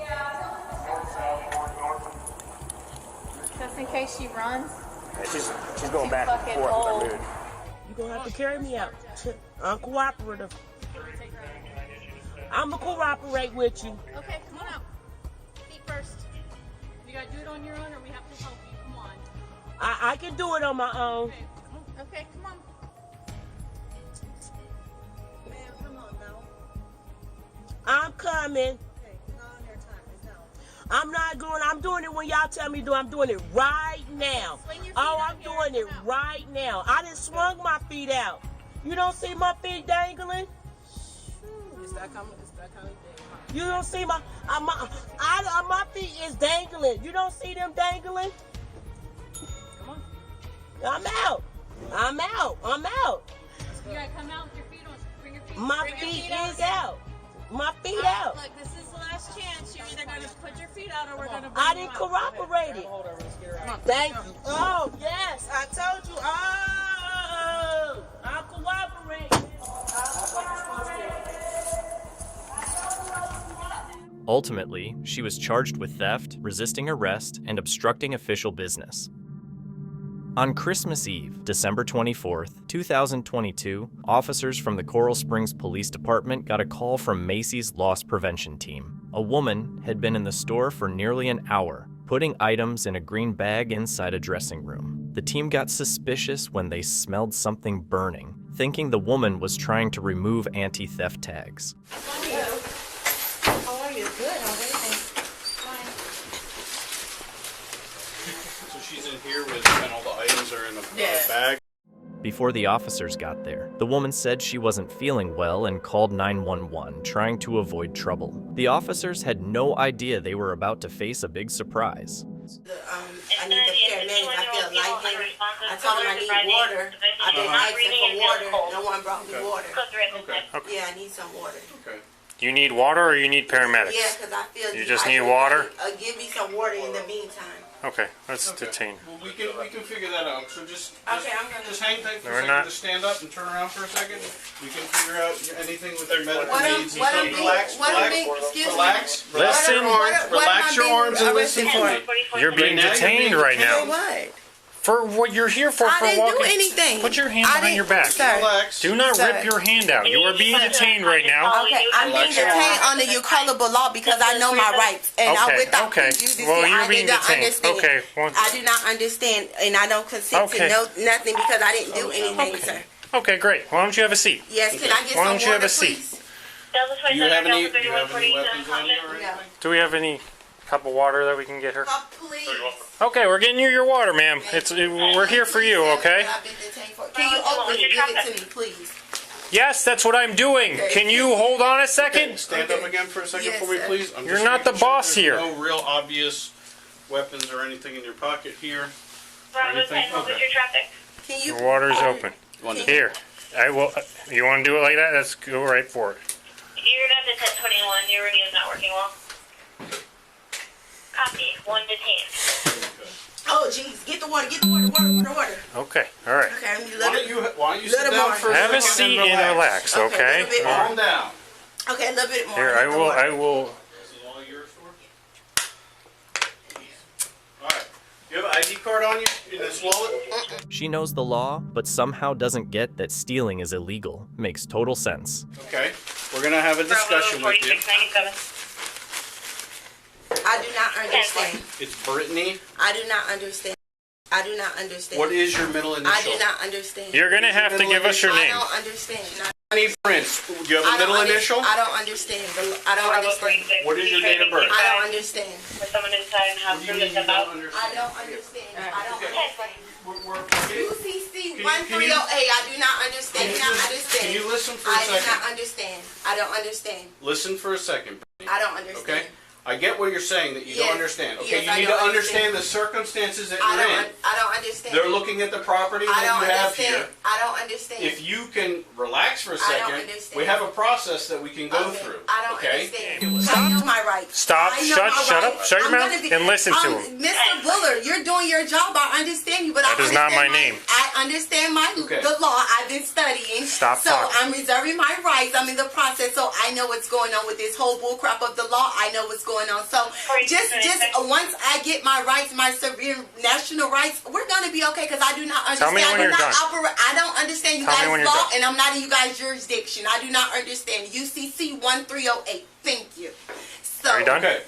Just in case she runs. Yeah, she's going back and forth with her mood. You're going to have to carry me out. I'm cooperative. I'm going to cooperate with you. Okay, come on out. Feet first. You got to do it on your own, or we have to help you. Come on. I can do it on my own. Okay, come on. Ma'am, come on now. I'm coming. I'm not going. I'm doing it when y'all tell me to do. I'm doing it right now. Oh, I'm doing it right now. I done swung my feet out. You don't see my feet dangling? Is that coming? You don't see my feet is dangling. You don't see them dangling? Come on. I'm out. I'm out. I'm out. You gotta come out with your feet on. Bring your feet. My feet is out. My feet out. Look, this is the last chance. You're either gonna put your feet out or we're gonna. I didn't corroborate it. Thank you. Oh yes, I told you. Oh, I'm cooperating. Ultimately, she was charged with theft, resisting arrest, and obstructing official business. On Christmas Eve, December 24th, 2022, officers from the Coral Springs Police Department got a call from Macy's Loss Prevention Team. A woman had been in the store for nearly an hour, putting items in a green bag inside a dressing room. The team got suspicious when they smelled something burning, thinking the woman was trying to remove anti-theft tags. How are you? Good. How are you? So she's in here and all the items are in the bag? Before the officers got there, the woman said she wasn't feeling well and called 911, trying to avoid trouble. The officers had no idea they were about to face a big surprise. I need the paramedics. I feel lightheaded. I told them I need water. I've been asking for water. No one brought me water. Okay. Yeah, I need some water. Okay. You need water or you need paramedics? Yeah, because I feel you just need water? Give me some water in the meantime. Okay, let's detain. Well, we can figure that out. So just Okay, I'm gonna just hang tight for No, a we're second. not. Just stand up and turn around for a second. We can figure out anything with your medical What needs. what and am stuff. what am Relax. Listen. Relax your arms and listen to me. You're being detained right now. What? For what you're here for. I for didn't walking. do anything. Put your hand behind your back. Sir. Relax. Do not Sir. rip your hand out. You are being detained right now. Okay, I'm being detained under your colorable law because I know my rights. And I without prejudice, Well, you're I being did not detained. understand. Okay. Well, I do not understand, and I don't consent to know nothing because I didn't do anything, sir. okay, great. Why don't you have a seat? Yes, can I get Why some don't you have water, a seat? please? Do you have any weapons on you or anything? Do we have any cup of water that we can get her? Please. Okay, we're getting you your water, ma'am. We're here for you, okay? I've been detained for. Can you open it? Give it to me, please. Yes, that's what I'm doing. Can you hold on a second? Stand up again for a second Yes, for me, sir. please. I'm You're just not the making sure boss there's here. No real obvious weapons or anything in your pocket here. Anything? Okay. Can you? Your water's open. Wonderful. Here. I will. You want to do it like that? Let's go right for it. You're at the 1021. Your radio's not working well. Copy. One detained. Oh, jeez. Get the water. Get the water. Okay. All right. Okay, let me let it. Why don't you sit down for a Have a second seat and and relax, Okay, okay? a little bit more. Calm down. Okay, a little bit more. Here, I will. This is all yours, All right. You have an ID card on you in this wallet? She knows the law, but somehow doesn't get that stealing is illegal. Makes total sense. Okay. We're going to have a discussion with you. 4697. I do not understand. It's Brittany. I do not understand. I do not understand. What is your middle initial? I do not understand. You're gonna have to give us your I name. don't understand. Brittany Prince. Do you have a middle initial? I don't understand. I don't understand. What is your date of birth? I don't understand. For someone inside and have proof it's about. I don't understand. I don't understand. We're UCC 130A. I do not understand. Can you listen for a I do second? not understand. I don't understand. Listen for a second, Brittany. I don't understand. Okay? I get what you're saying that you don't understand. Okay, yes, you need to understand the circumstances that you're in. I don't understand. They're looking at the property that you have here. I don't understand. If you can relax for a second, we have a process that we can go through. I don't understand. Stop. I know my rights. Stop. Shut up. Shut your mouth and listen to him. Mr. Bullard, you're doing your job. I understand you, but That is not my name. I understand the law. I've been studying. Stop so talking. I'm reserving my rights. I'm in the process, so I know what's going on with this whole bullcrap of the law. I know what's going on. So just once I get my rights, my severe national rights, we're gonna be okay. Because I do not understand. Tell me when you're done. I don't understand you Tell me when guys' you're law, done. and I'm not in you guys' jurisdiction. I do not understand. UCC 1308. Thank you. So, Are you done? Okay.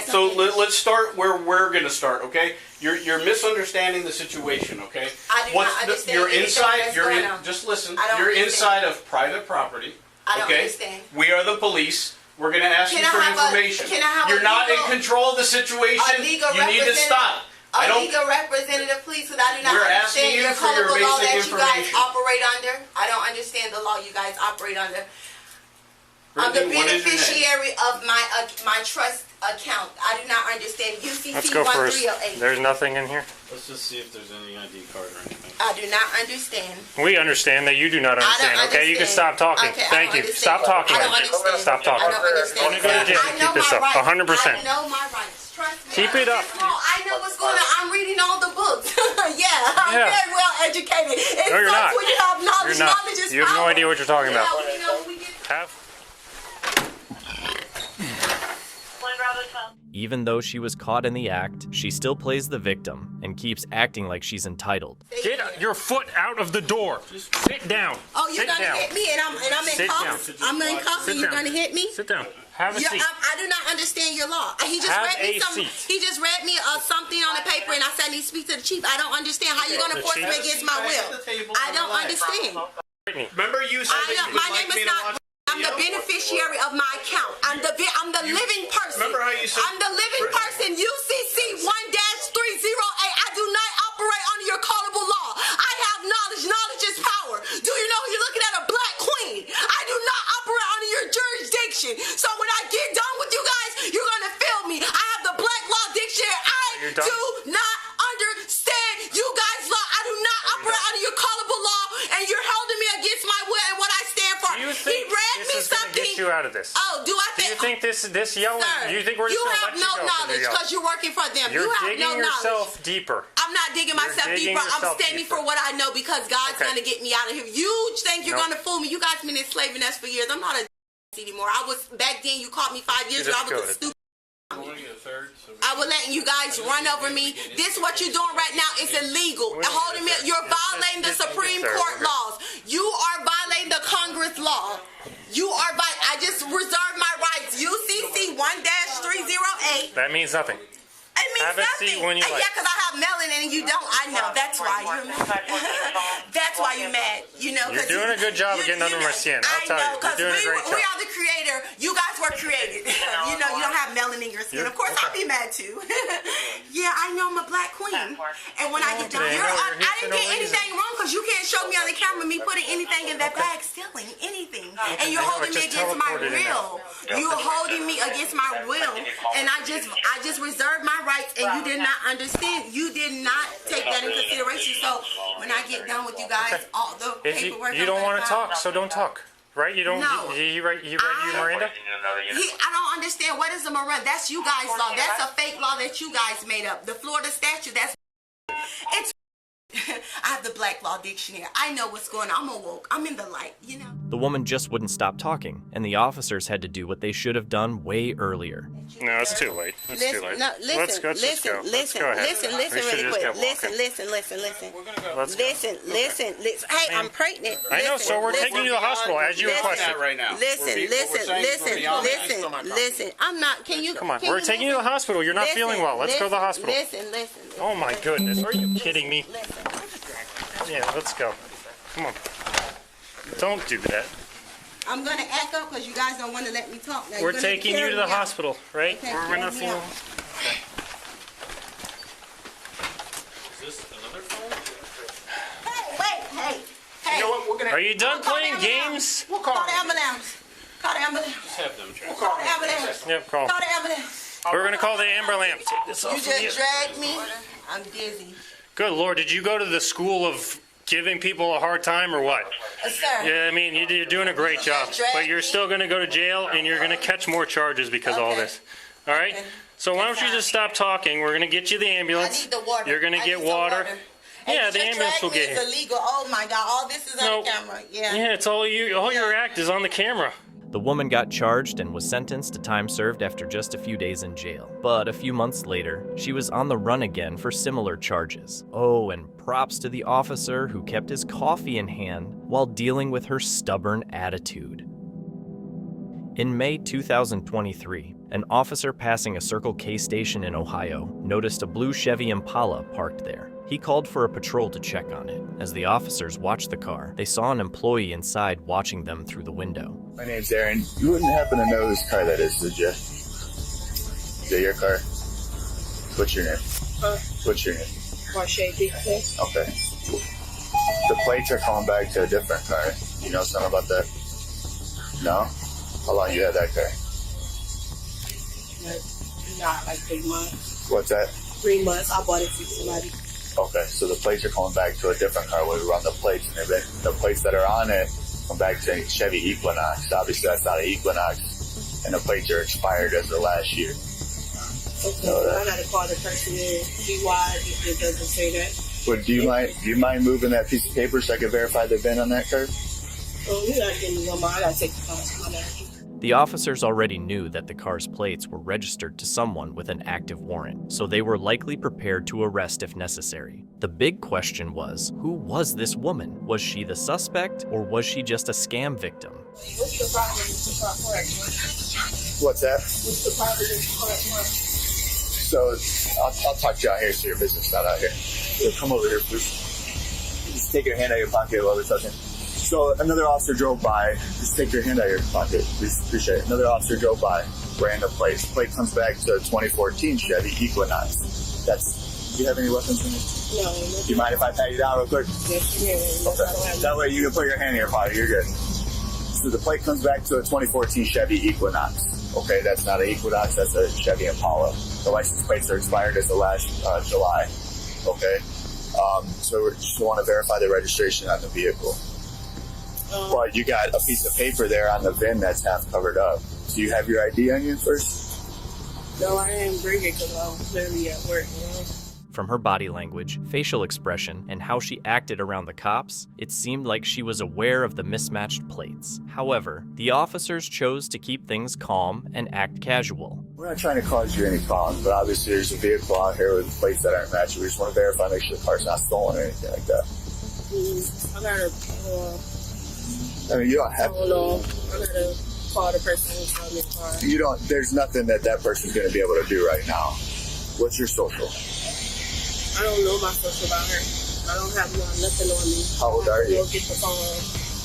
So let's start where we're going to start. Okay. You're misunderstanding the situation. Okay. I do not understand. You're anything inside. that's You're going in. on. Just listen. I don't You're understand. inside of private property. I don't okay? understand. We are the police. We're going to ask Can you I for have information. can I have You're a not legal- in control of the situation. A legal You need to stop. I don't. legal representative, please, because I do not We're asking understand you your for your colorful law basic that you guys information. operate under. I don't understand the law you guys operate under. I'm the Brittany, what is your name? beneficiary of my trust account. I do not understand UCC Let's go first. 1308. There's nothing in here. Let's just see if there's any ID card or anything. I do not understand. We understand that you do not understand. Okay, you can stop talking. Okay, I Thank don't you. understand. Stop talking. I don't understand. Stop talking. I don't understand. Want to go to jail? I know Keep this my up. rights. 100%. I know my rights. Trust me. Keep it up. I know what's going on. I'm reading all the books. I'm very well educated. It No, you're sucks not. when you have knowledge. You're not. Knowledge is You have no power. idea what you're talking about. Yeah, you know, we get Have. Even though she was caught in the act, she still plays the victim and keeps acting like she's entitled. Get your foot out of the door. Sit down. Oh, you're Sit gonna down. hit me, and I'm in Sit cuffs. down. I'm in cuffs, Sit and you're down. gonna hit me. Sit down. Have a seat. I do not understand your law. He just Have read me a something. seat. He just read me something on the paper, and I said I need to speak to the chief. I don't understand how you gonna The force me chief? against my will. I don't understand. Remember you said that you would My like name me is to not. watch I'm the beneficiary of my account. I'm the living person. Remember how you said- I'm the living person. UCC 1-308. I do not operate under your callable law. I have knowledge. Knowledge is power. Do you know you're looking at a black queen? I do not operate under your jurisdiction. So when I get done with you guys, you're gonna feel me. I have the black law dictionary. I do not understand you guys' law. I do not operate under your callable law, and you're holding me against my will and what I stand for. Do you think He read this me is going to something. get you out of this? Oh, do I Do you think this yelling? Sir, Do you think we're just you going to have let you no go? knowledge because you're working for them. You're you have digging no knowledge. yourself deeper. I'm not digging myself digging deeper. I'm yourself standing deeper. for what I know because God's Okay. gonna get me out of here. You think you're Nope. gonna fool me? You guys been enslaving us for years. I'm not a anymore. I was back then. You caught me 5 years You ago. I just was a goaded. stupid. I was letting you guys run over me. This what you're doing right now is illegal. Holding me, you're violating the Supreme Court laws. You are violating the Congress law. You are I just reserved my rights. UCC 1-308. That means nothing. It means Have a nothing. seat when you Yeah, like. because I have melanin and you don't. I know. That's why you're mad. That's why you're mad. You know. You're doing a good job of getting under my skin. I'll tell you. You're doing a great we job. are the creator. You guys were created. You know, you don't have melanin in your skin. Of course, I'll be mad too. Yeah, I know I'm a black queen. And when I get down, I didn't get anything wrong because you can't show me on the camera me putting anything in that bag, stealing anything. And you're holding me against my will. You're holding me against my will. And I just reserved my rights, and you did not understand. You did not take that into consideration. So when I get done with you guys, all the If paperwork. you don't want to talk, so don't talk. Right? You don't. No. He read you Miranda? I don't understand. What is the Miranda? That's you guys' law. That's a fake law that you guys made up. The Florida statute. It's. I have the Black Law Dictionary. I know what's going on. I'm awoke. I'm in the light. You know. The woman just wouldn't stop talking, and the officers had to do what they should have done way earlier. No, it's too late. It's too late. No, Let's go ahead. listen, Let's go ahead. listen We really should just quick. get walking. Listen. Let's go. Listen. Hey, I'm pregnant. I know, so we're taking you to the hospital as you requested. right now. Listen. I'm not. Can you? Come on, we're taking you to the hospital. You're not feeling well. Let's go to the hospital. Listen. Oh my goodness, are you kidding me? Yeah, let's go. Come on. Don't do that. I'm gonna act up because you guys don't want to let me talk. Now, We're taking you to the hospital, right? Okay, We're not carry me feeling. out. Is this another phone? Hey. You know what? We're gonna. Are you done Call playing the ambulance. games? We'll Call call the ambulance. Call the ambulance. Just have them try. Call the ambulance. Yep, call. Call the ambulance. We're gonna call the ambulance. You just dragged me. I'm dizzy. Good Lord, did you go to the school of giving people a hard time or what? Sir. Yeah, I mean, you're doing a great job, but you're still going to go to jail and you're going to catch more charges because of all this. All right? So why don't you just stop talking? We're going to get you the ambulance. I need the water. You're going to get water. Yeah, the ambulance will get It's here. illegal. Oh my God! All this is on the camera. Yeah. Yeah, it's all you. All your act is on the camera. The woman got charged and was sentenced to time served after just a few days in jail. But a few months later, she was on the run again for similar charges. Oh, and props to the officer who kept his coffee in hand while dealing with her stubborn attitude. In May 2023, an officer passing a Circle K station in Ohio noticed a blue Chevy Impala parked there. He called for a patrol to check on it. As the officers watched the car, they saw an employee inside watching them through the window. My name's Aaron. You wouldn't happen to know whose car that is, would you? Is it your car? What's your name? What's your name? Marche Bigfoot. Okay. The plates are coming back to a different car. You know something about that? No? How long you had that car? Not like 3 months. What's that? 3 months. I bought it for somebody. Okay, so the plates are coming back to a different car where we run the plates, and the plates that are on it come back to Chevy Equinox. Obviously, that's not an Equinox, and the plates are expired as of last year. Okay, I gotta call the person and see why it doesn't say that. Well, do you mind moving that piece of paper so I can verify the VIN on that car? Oh, you gotta give me one more. I gotta take the car to my manager. The officers already knew that the car's plates were registered to someone with an active warrant, so they were likely prepared to arrest if necessary. The big question was, who was this woman? Was she the suspect, or was she just a scam victim? What's the problem with the car park? What's that? What's the problem with the car park? So I'll talk to you out here so your business not out here. So come over here, please. Just take your hand out of your pocket while we're talking. So another officer drove by. Just take your hand out of your pocket. Please, appreciate it. Another officer drove by, ran the plate. The plate comes back to a 2014 Chevy Equinox. Do you have any weapons in it? No. Do you mind if I pat you down real quick? Yes, you can. Okay. That way you can put your hand in your pocket. You're good. So the plate comes back to a 2014 Chevy Equinox. Okay, that's not an Equinox. That's a Chevy Impala. The license plates are expired as of last July. Okay. So we just want to verify the registration on the vehicle. But you got a piece of paper there on the VIN that's half covered up. Do you have your ID on you first? No, I didn't bring it because I was clearly at work, you know? From her body language, facial expression, and how she acted around the cops, it seemed like she was aware of the mismatched plates. However, the officers chose to keep things calm and act casual. We're not trying to cause you any problems, but obviously there's a vehicle out here with plates that aren't matching. We just want to verify, make sure the car's not stolen or anything like that. I gotta, I mean, you don't have I don't know. I gotta call the person who's on the car. You don't, there's nothing that person's going to be able to do right now. What's your social? I don't know my social about her. I don't have nothing on me. How old are you? Go get the phone.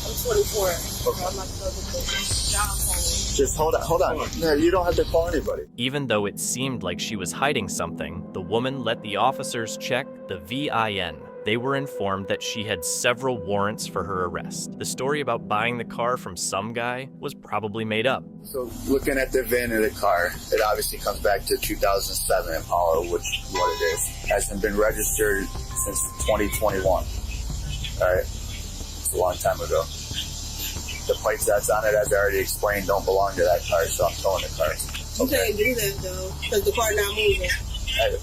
I'm 24. Okay. I'm not going to get the job phone. Just hold on. No, you don't have to call anybody. Even though it seemed like she was hiding something, the woman let the officers check the VIN. They were informed that she had several warrants for her arrest. The story about buying the car from some guy was probably made up. So looking at the VIN of the car, it obviously comes back to 2007 Impala, which is what it is. Hasn't been registered since 2021. All right? It's a long time ago. The plates that's on it, as I already explained, don't belong to that car, so I'm towing the car. You can't do that, though, because the car not moving.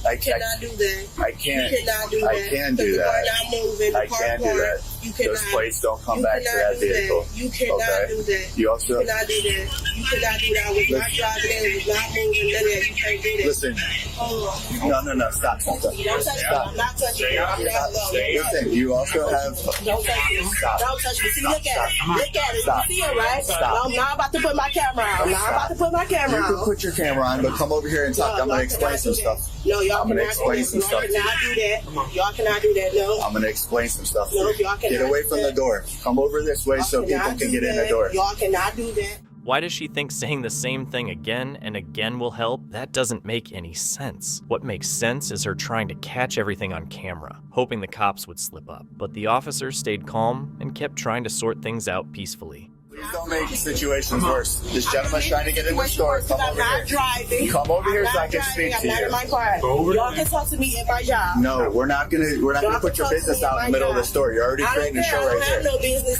I cannot do that. I can't. You cannot do that. I can do that. The car not moving. I can do that. You cannot. Those plates don't come back to that vehicle. You cannot do that. You also cannot do that. You cannot do that. I was not driving in. It was not moving. None of that. You can't do that. Listen. No. Stop. Don't touch me. I'm not touching you. Listen. You also have. Don't touch me. Stop. Don't touch me. See, look at it. Look at it. Stop. You see it, right? Stop. No, I'm not about to put my camera on. I'm not about to put my camera on. You can put your camera on, but come over here and talk. I'm going to explain some stuff. No, y'all cannot explain some stuff. Y'all cannot do that. Y'all cannot do that. No. I'm going to explain some stuff. No, y'all cannot. Get away from the door. Come over this way so people can get in the door. Y'all cannot do that. Why does she think saying the same thing again and again will help? That doesn't make any sense. What makes sense is her trying to catch everything on camera, hoping the cops would slip up. But the officers stayed calm and kept trying to sort things out peacefully. don't make situations worse. This gentleman's trying to get in the store. Come over here. Driving. Come over here so I I'm can not speak driving. to you. I'm not in my car. Y'all can talk to me at my job. No, we're not gonna put your business out in the middle of the store. You're already creating a show right I don't have here. no business.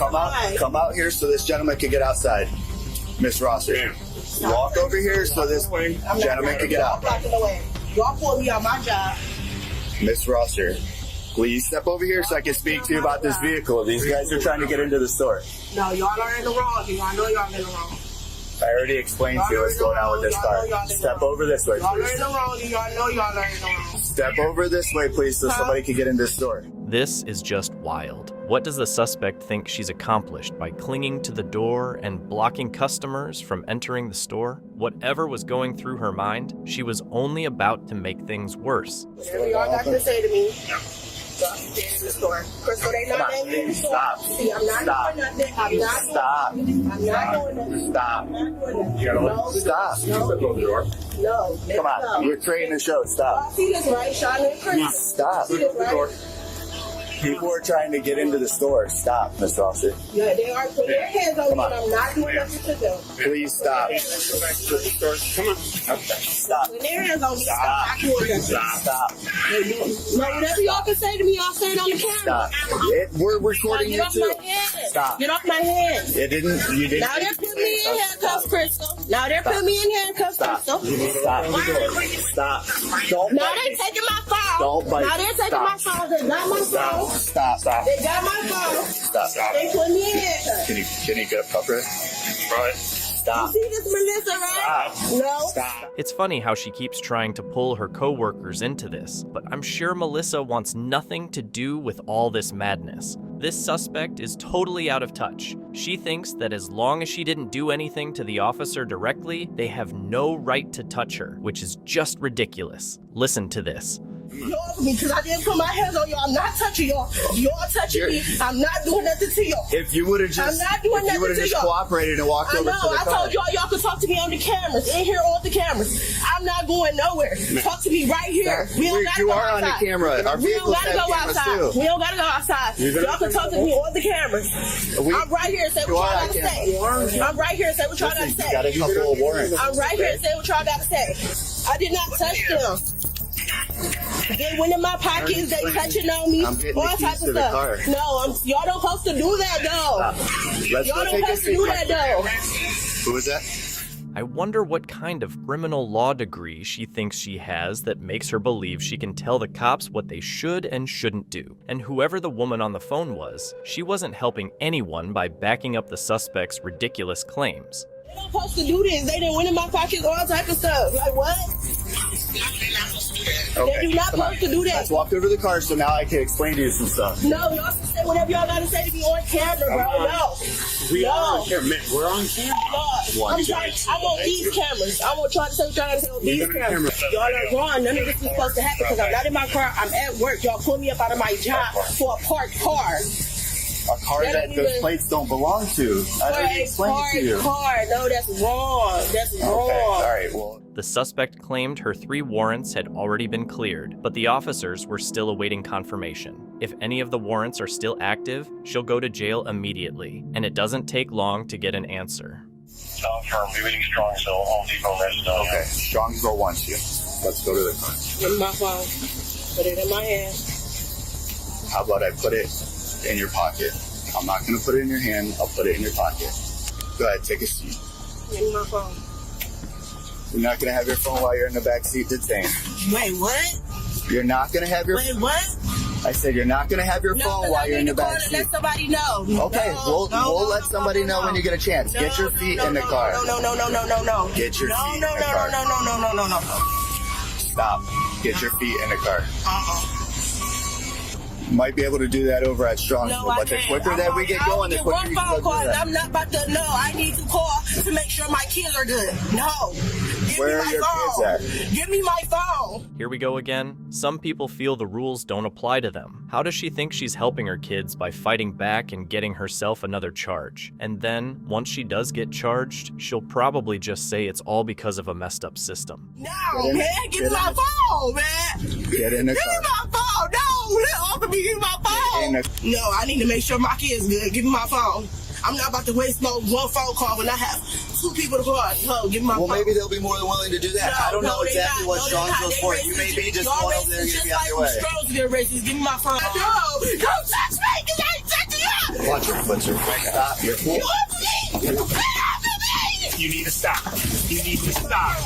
Come out here so this gentleman can get outside. Miss Rosser, walk over here so this gentleman can get out. Y'all pulled me on my job. Miss Rosser, please step over here so I can speak to you about this vehicle. These guys are trying to get into the store. No, y'all are in the wrong. Y'all know y'all in the wrong. I already explained to you what's going on with this car. Step over this way, Y'all are in please. the wrong. Y'all know y'all are in the wrong. Step over this way, please, so somebody can get in this store. This is just wild. What does the suspect think she's accomplished by clinging to the door and blocking customers from entering the store? Whatever was going through her mind, she was only about to make things worse. Whatever y'all got to say to me, y'all can stay in the store. Crystal, they not letting me in the store. Stop. See, I'm not doing nothing. I'm not doing nothing. Stop. I'm not doing nothing. No. Stop. No. Come on. We're creating a show. Stop. Y'all see this, right? Sean and Crystal. Stop. See this, right? People are trying to get into the store. Stop, Miss Rosser. Yeah, they are putting their hands on Come me on. and I'm not doing nothing to them. Please stop. Come on. Stop. Putting their hands on me. Stop. I'm not doing nothing. Stop. No, whatever y'all can say to me, y'all say it on the camera. Stop. We're recording Get you off too. my hand. Stop. Get off my hand. You didn't. Now they're putting me in handcuffs, Crystal. Now they're putting me in handcuffs, Crystal. Stop. Don't Now bite they're me. taking my phone. Don't bite Now they're taking Stop. my phone. They got my phone. Stop. They got my phone. Stop. They put me in handcuffs. Can you get a puppet? Right. Stop. You see this, Melissa, right? No. Stop. It's funny how she keeps trying to pull her coworkers into this, but I'm sure Melissa wants nothing to do with all this madness. This suspect is totally out of touch. She thinks that as long as she didn't do anything to the officer directly, they have no right to touch her, which is just ridiculous. Listen to this. Y'all, because I didn't put my hands on y'all. I'm not touching y'all. Y'all touching me. I'm not doing nothing to y'all. If you would have just, I'm not doing if you would nothing have to just y'all. cooperated and walked over to the I car. told y'all could talk to me on the cameras. In here on the cameras. I'm not going nowhere. Talk to me right here. We don't gotta You go are on outside. the camera. Our We don't vehicles gotta have go cameras outside. too. We don't gotta go outside. Y'all can talk to me on the cameras. I'm right here. Say what y'all gotta say. I'm right here. Say what y'all gotta say. You got a couple of warrants. I'm right here. Say what y'all gotta say. I did not touch them. They went in my pockets. They touching on me. I'm getting All the keys types to of the stuff. car. No, y'all don't supposed to do that though. Let's Y'all go don't take a supposed to do seat. that though. Who was that? I wonder what kind of criminal law degree she thinks she has that makes her believe she can tell the cops what they should and shouldn't do. And whoever the woman on the phone was, she wasn't helping anyone by backing up the suspect's ridiculous claims. They don't supposed to do this. They didn't win in my pockets, all type of stuff. Like what? Okay. They do not Come on. supposed to do that. Let's walk over to the car so now I can explain to you some stuff. No, y'all can say whatever y'all gotta say to me on camera, bro. No. We no. are on camera. We're on camera. No. I'm on these cameras. I want y'all to say what y'all gotta say on these cameras. Y'all are wrong. None of this is supposed to happen because I'm not in my car. I'm at work. Y'all pulled me up out of my job for a parked car. A car that those plates don't belong to. I already explained it to you. Car. No, that's wrong. That's wrong. All right, well. The suspect claimed her 3 warrants had already been cleared, but the officers were still awaiting confirmation. If any of the warrants are still active, she'll go to jail immediately, and it doesn't take long to get an answer. Confirm, meeting Strongsville, Home Depot, Macedonia. Okay, Strongsville wants you. Let's go to the car. Give me my phone. Put it in my hand. How about I put it in your pocket? I'm not going to put it in your hand. I'll put it in your pocket. Go ahead, take a seat. Give me my phone. You're not going to have your phone while you're in the back seat detained. Wait, what? You're not going to have your... Wait, what? I said you're not going to have your phone while you're in the back seat. Let somebody know. Okay, we'll let somebody know when you get a chance. Get your feet in the car. No. Get your feet in the car. No. Stop. Get your feet in the car. Might be able to do that over at Strongsville, but the quicker that we get going, the quicker you can go do that. I'm not about to. No, I need to call to make sure my kids are good. No. Where are your kids at? Give me my phone. Here we go again. Some people feel the rules don't apply to them. How does she think she's helping her kids by fighting back and getting herself another charge? And then, once she does get charged, she'll probably just say it's all because of a messed up system. No, man. Give me my phone, man. Get in the car. Give me my phone. No. Let offer me give me my phone. No, I need to make sure my kids good. Give me my phone. I'm not about to waste no one phone call when I have 2 people to go out. No, give me my phone. Well, maybe they'll be more than willing to do that. No, I don't know exactly what Strong's for. You may be just one over there getting out of your way. Strong's get racist. Give me my phone. No, don't touch me, because I ain't touching you. Watch your foot, sir. Stop. You're cool. Get off of me! You need to stop. You need to stop.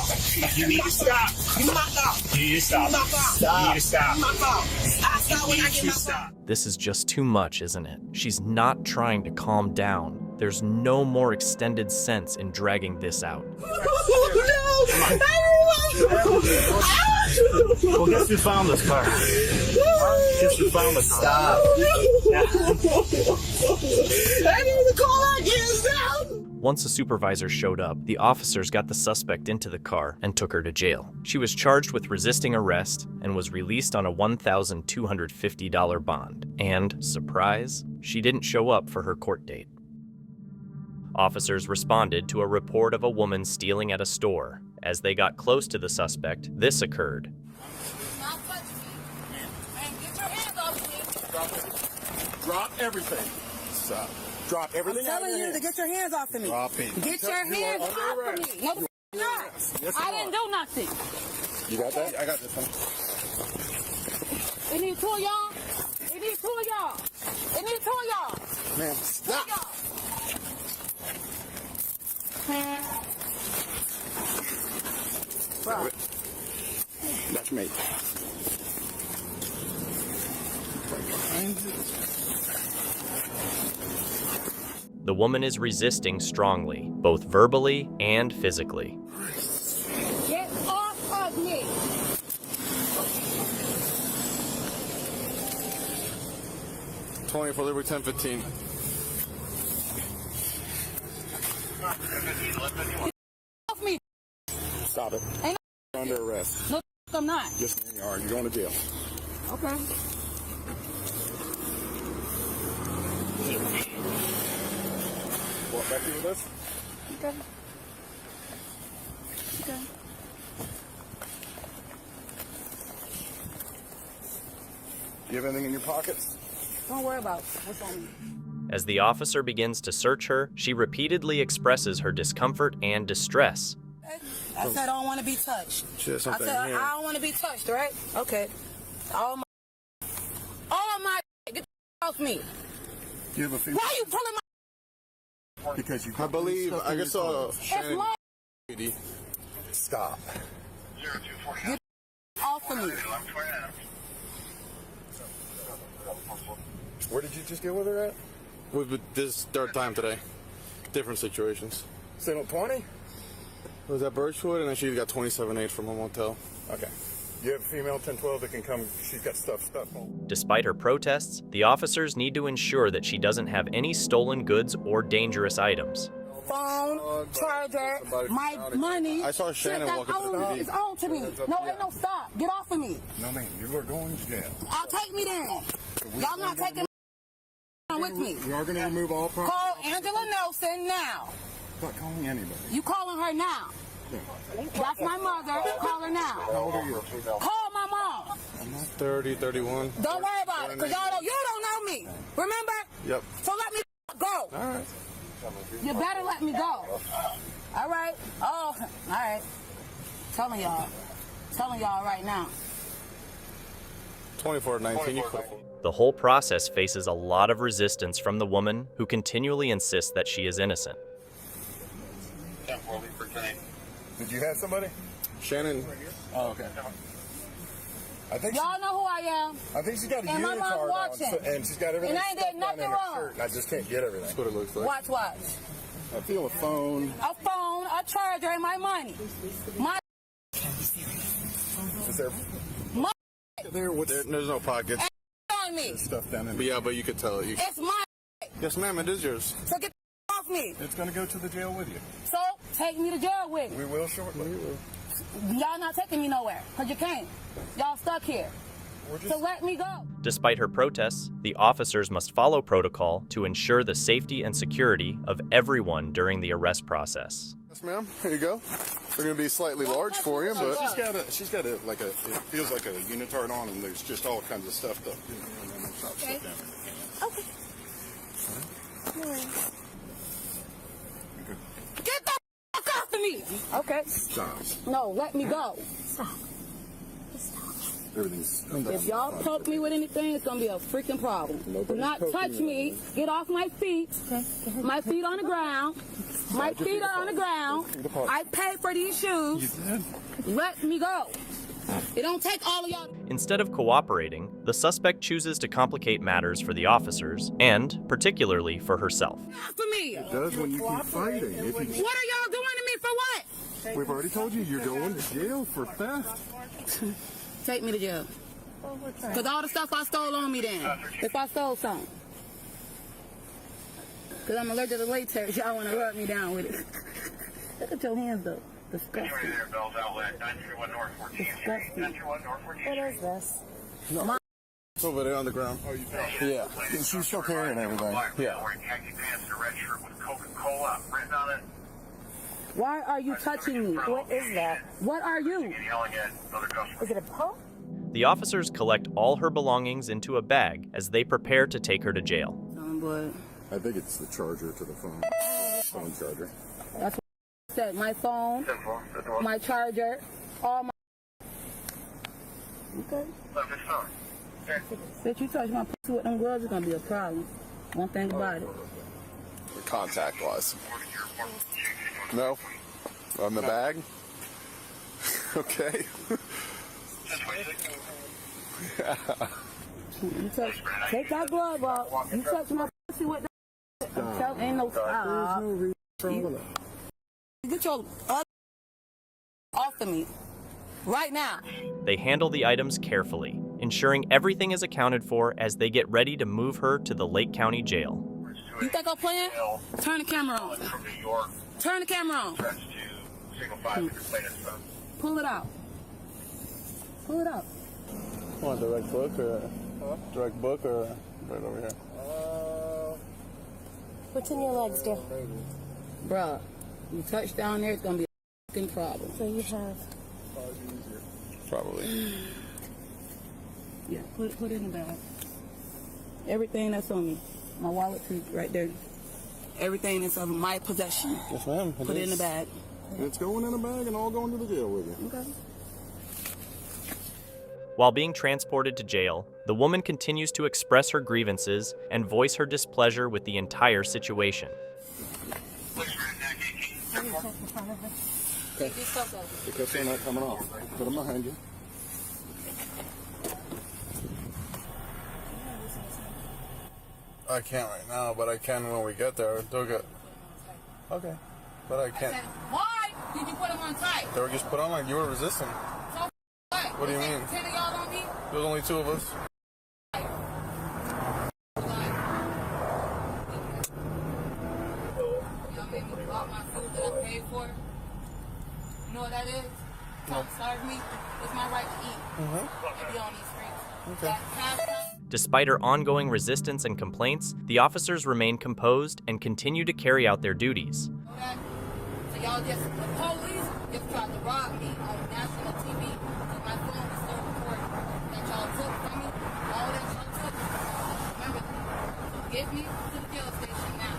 You need to stop. Give me my phone. You need to stop. Give me my phone. Stop. You need to stop. Give me my phone. I stop when I get my phone. This is just too much, isn't it? She's not trying to calm down. There's no more extended sense in dragging this out. Well, guess who found this car? Guess who found this car? Stop. I need to call our GameStop. Once a supervisor showed up, the officers got the suspect into the car and took her to jail. She was charged with resisting arrest and was released on a $1,250 bond. And, surprise, she didn't show up for her court date. Officers responded to a report of a woman stealing at a store. As they got close to the suspect, this occurred. Drop everything. Stop. Drop everything. I'm telling you to get your hands off of me. Drop it. Get your hands off of me. No, not. Yes, I didn't do nothing. You got that? I got this one. It needs 2 of y'all. It needs 2 of y'all. It needs 2 of y'all. Man, stop. Bro. That's me. The woman is resisting strongly, both verbally and physically. Get off of me. $20 for Liberty 1015. Get off me. Stop it. Ain't You're under arrest. no, I'm not. Yes, ma'am, you are. You're going to jail. Okay. Walk back here with us. Okay. Okay. You have anything in your pockets? Don't worry about what's on me. As the officer begins to search her, she repeatedly expresses her discomfort and distress. I said I don't want to be touched. I said I don't want to be touched, right? Okay. All my get off me. You have a few. Why are you pulling my? Because you. I believe I just saw Shannon. It's Stop. get off of me. Where did you just get with her at? This third time today. Different situations. Same with 20? It was at Birchwood, and then she got 27.8 from a motel. Okay. You have a female 1012 that can come. She's got stuff. Despite her protests, the officers need to ensure that she doesn't have any stolen goods or dangerous items. Phone, charger, my money. I saw Shannon walking through the It's on to me. No, ain't no stop. Get off of me. No, man. You are going to jail. I'll take me there. Y'all not taking with me. We are going to remove all property. Call Angela Nelson now. I'm not calling anybody. You calling her now? No. That's my mother. Call her now. How old are you? Call my mom. I'm not 30, 31. Don't worry about it, because you don't know me. Remember? Yep. So let me go. All right. You better let me go. All right? Oh, all right. Telling y'all right now. 24-19. You quit. The whole process faces a lot of resistance from the woman, who continually insists that she is innocent. Did you have somebody? Shannon. Oh, okay. I think y'all know who I am. I think she's got a and my mom's unitard watching. on, and she's got everything. And I ain't did nothing wrong. I just can't get everything. That's what it looks like. Watch. I feel a phone. A charger, and my money. My. Is there? My. There's no pockets. On me. Stuff down in But yeah, but you could tell. It's my. Yes, ma'am. It is yours. So get off me. It's going to go to the jail with you. So take me to jail with you. We will shortly. Y'all not taking me nowhere, because you can't. Y'all stuck here. So let me go. Despite her protests, the officers must follow protocol to ensure the safety and security of everyone during the arrest process. Yes, ma'am. Here you go. They're going to be slightly large for you, but she's got a it feels like a unitard on, and there's just all kinds of stuff Okay. Okay. Okay. Stop. No, let me go. Stop. Everything's... If y'all poke me with anything, it's gonna be a freaking problem. Do not touch me. Get off my feet. My feet on the ground. My feet are on the ground. I paid for these shoes. Let me go. It don't take all of y'all. Instead of cooperating, the suspect chooses to complicate matters for the officers, and particularly for herself. For me. It does when you keep fighting. If you... What are y'all doing to me for what? We've already told you you're going to jail for theft. Take me to jail. Because all the stuff I stole on me then. If I stole something. Because I'm allergic to latex, y'all want to rub me down with it. Look at your hands though. Disgusting. Disgusting. What is this? No. It's over there on the ground. Oh, yeah. She's still carrying everything. Yeah. Why are you touching me? What is that? What are you? Is it a pump? The officers collect all her belongings into a bag as they prepare to take her to jail. I think it's the charger to the phone. Phone charger. That's what I said. My phone, my charger, all my... Okay. If you touch my pussy with them gloves, it's going to be a problem. One thing about it. Contact-wise. No? On the bag? Okay. You touch, take that glove off. You touch my pussy with that. Ain't no stop. Get your off of me. Right now. They handle the items carefully, ensuring everything is accounted for as they get ready to move her to the Lake County Jail. You think I'm playing? Turn the camera on. Turn the camera on. Pull it out. Pull it out. Want direct book or right over here? What's in your legs, dear? Bruh, you touch down there, it's gonna be a fucking problem. So you have... Probably. Yeah, put it in the bag. Everything that's on me. My wallet too, right there. Everything that's of my possession. Yes, ma'am. Put it in the bag. It's going in a bag and all going to the jail with you. Okay. While being transported to jail, the woman continues to express her grievances and voice her displeasure with the entire situation. Okay. The cuffs are not coming off. Put them behind you. I can't right now, but I can when we get there. They'll get... Okay. But I can't. Why did you put them on tight? They were just put on like you were resisting. So what? What do you mean? 10 of y'all on me? There's only 2 of us. Y'all made me drop my food that I paid for. You know what that is? Don't serve me. It's my right to eat. And be on these streets. Okay. Despite her ongoing resistance and complaints, the officers remain composed and continue to carry out their duties. Okay? So y'all just, the police just tried to rob me on national TV. So my phone was still recording that y'all took from me. All that y'all took. Remember, so get me to the jail station now.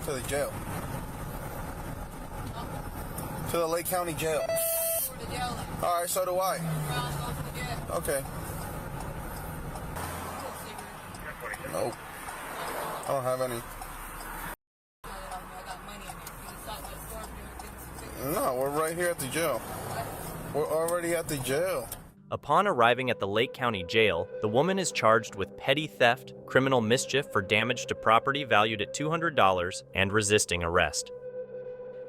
To the jail. To the Lake County Jail. The jail. All right, so do I. Okay. Nope. I don't have any. No, we're right here at the jail. We're already at the jail. Upon arriving at the Lake County Jail, the woman is charged with petty theft, criminal mischief for damage to property valued at $200, and resisting arrest.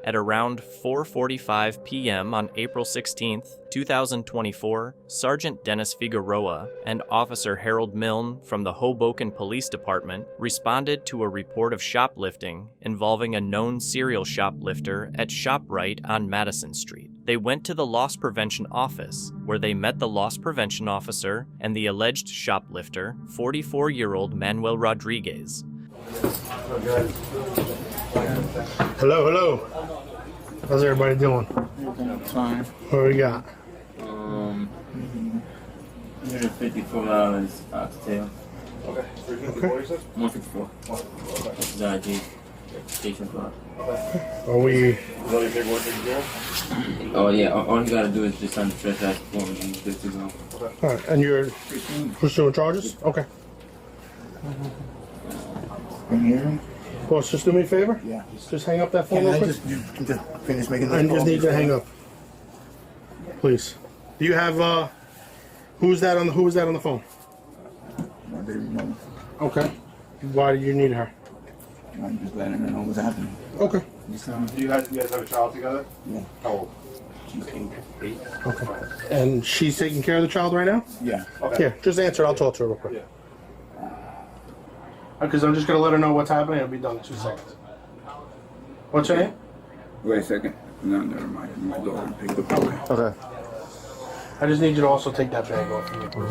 At around 4:45 p.m. on April 16, 2024, Sergeant Dennis Figueroa and Officer Harold Milne from the Hoboken Police Department responded to a report of shoplifting involving a known serial shoplifter at ShopRite on Madison Street. They went to the loss prevention office, where they met the loss prevention officer and the alleged shoplifter, 44-year-old Manuel Rodriguez. Hello. How's everybody doing? Fine. What we got? $154 oxtail. Okay. 154. This is ID. Are we? Oh yeah, all you gotta do is just sign the trespass form and you're good to go. All right, and you're pursuing charges? Okay. Can you hear me? Boss, just do me a favor. Yeah. Just hang up that phone Can real I quick. just finish making this I call? just need you to hang up, please. Do you have who's that on the phone? My baby mama. Okay. Why do you need her? I'm just letting her know what's happening. Okay. Do you guys have a child together? Yeah. How old? She's 8. Okay. And she's taking care of the child right now? Yeah. Okay. Yeah, just answer it. I'll talk to her real quick. Because I'm just going to let her know what's happening. It'll be done in 2 seconds. What's your name? Wait a second. No, never mind. My daughter picked up the bag. Okay. I just need you to also take that bag off of me, please.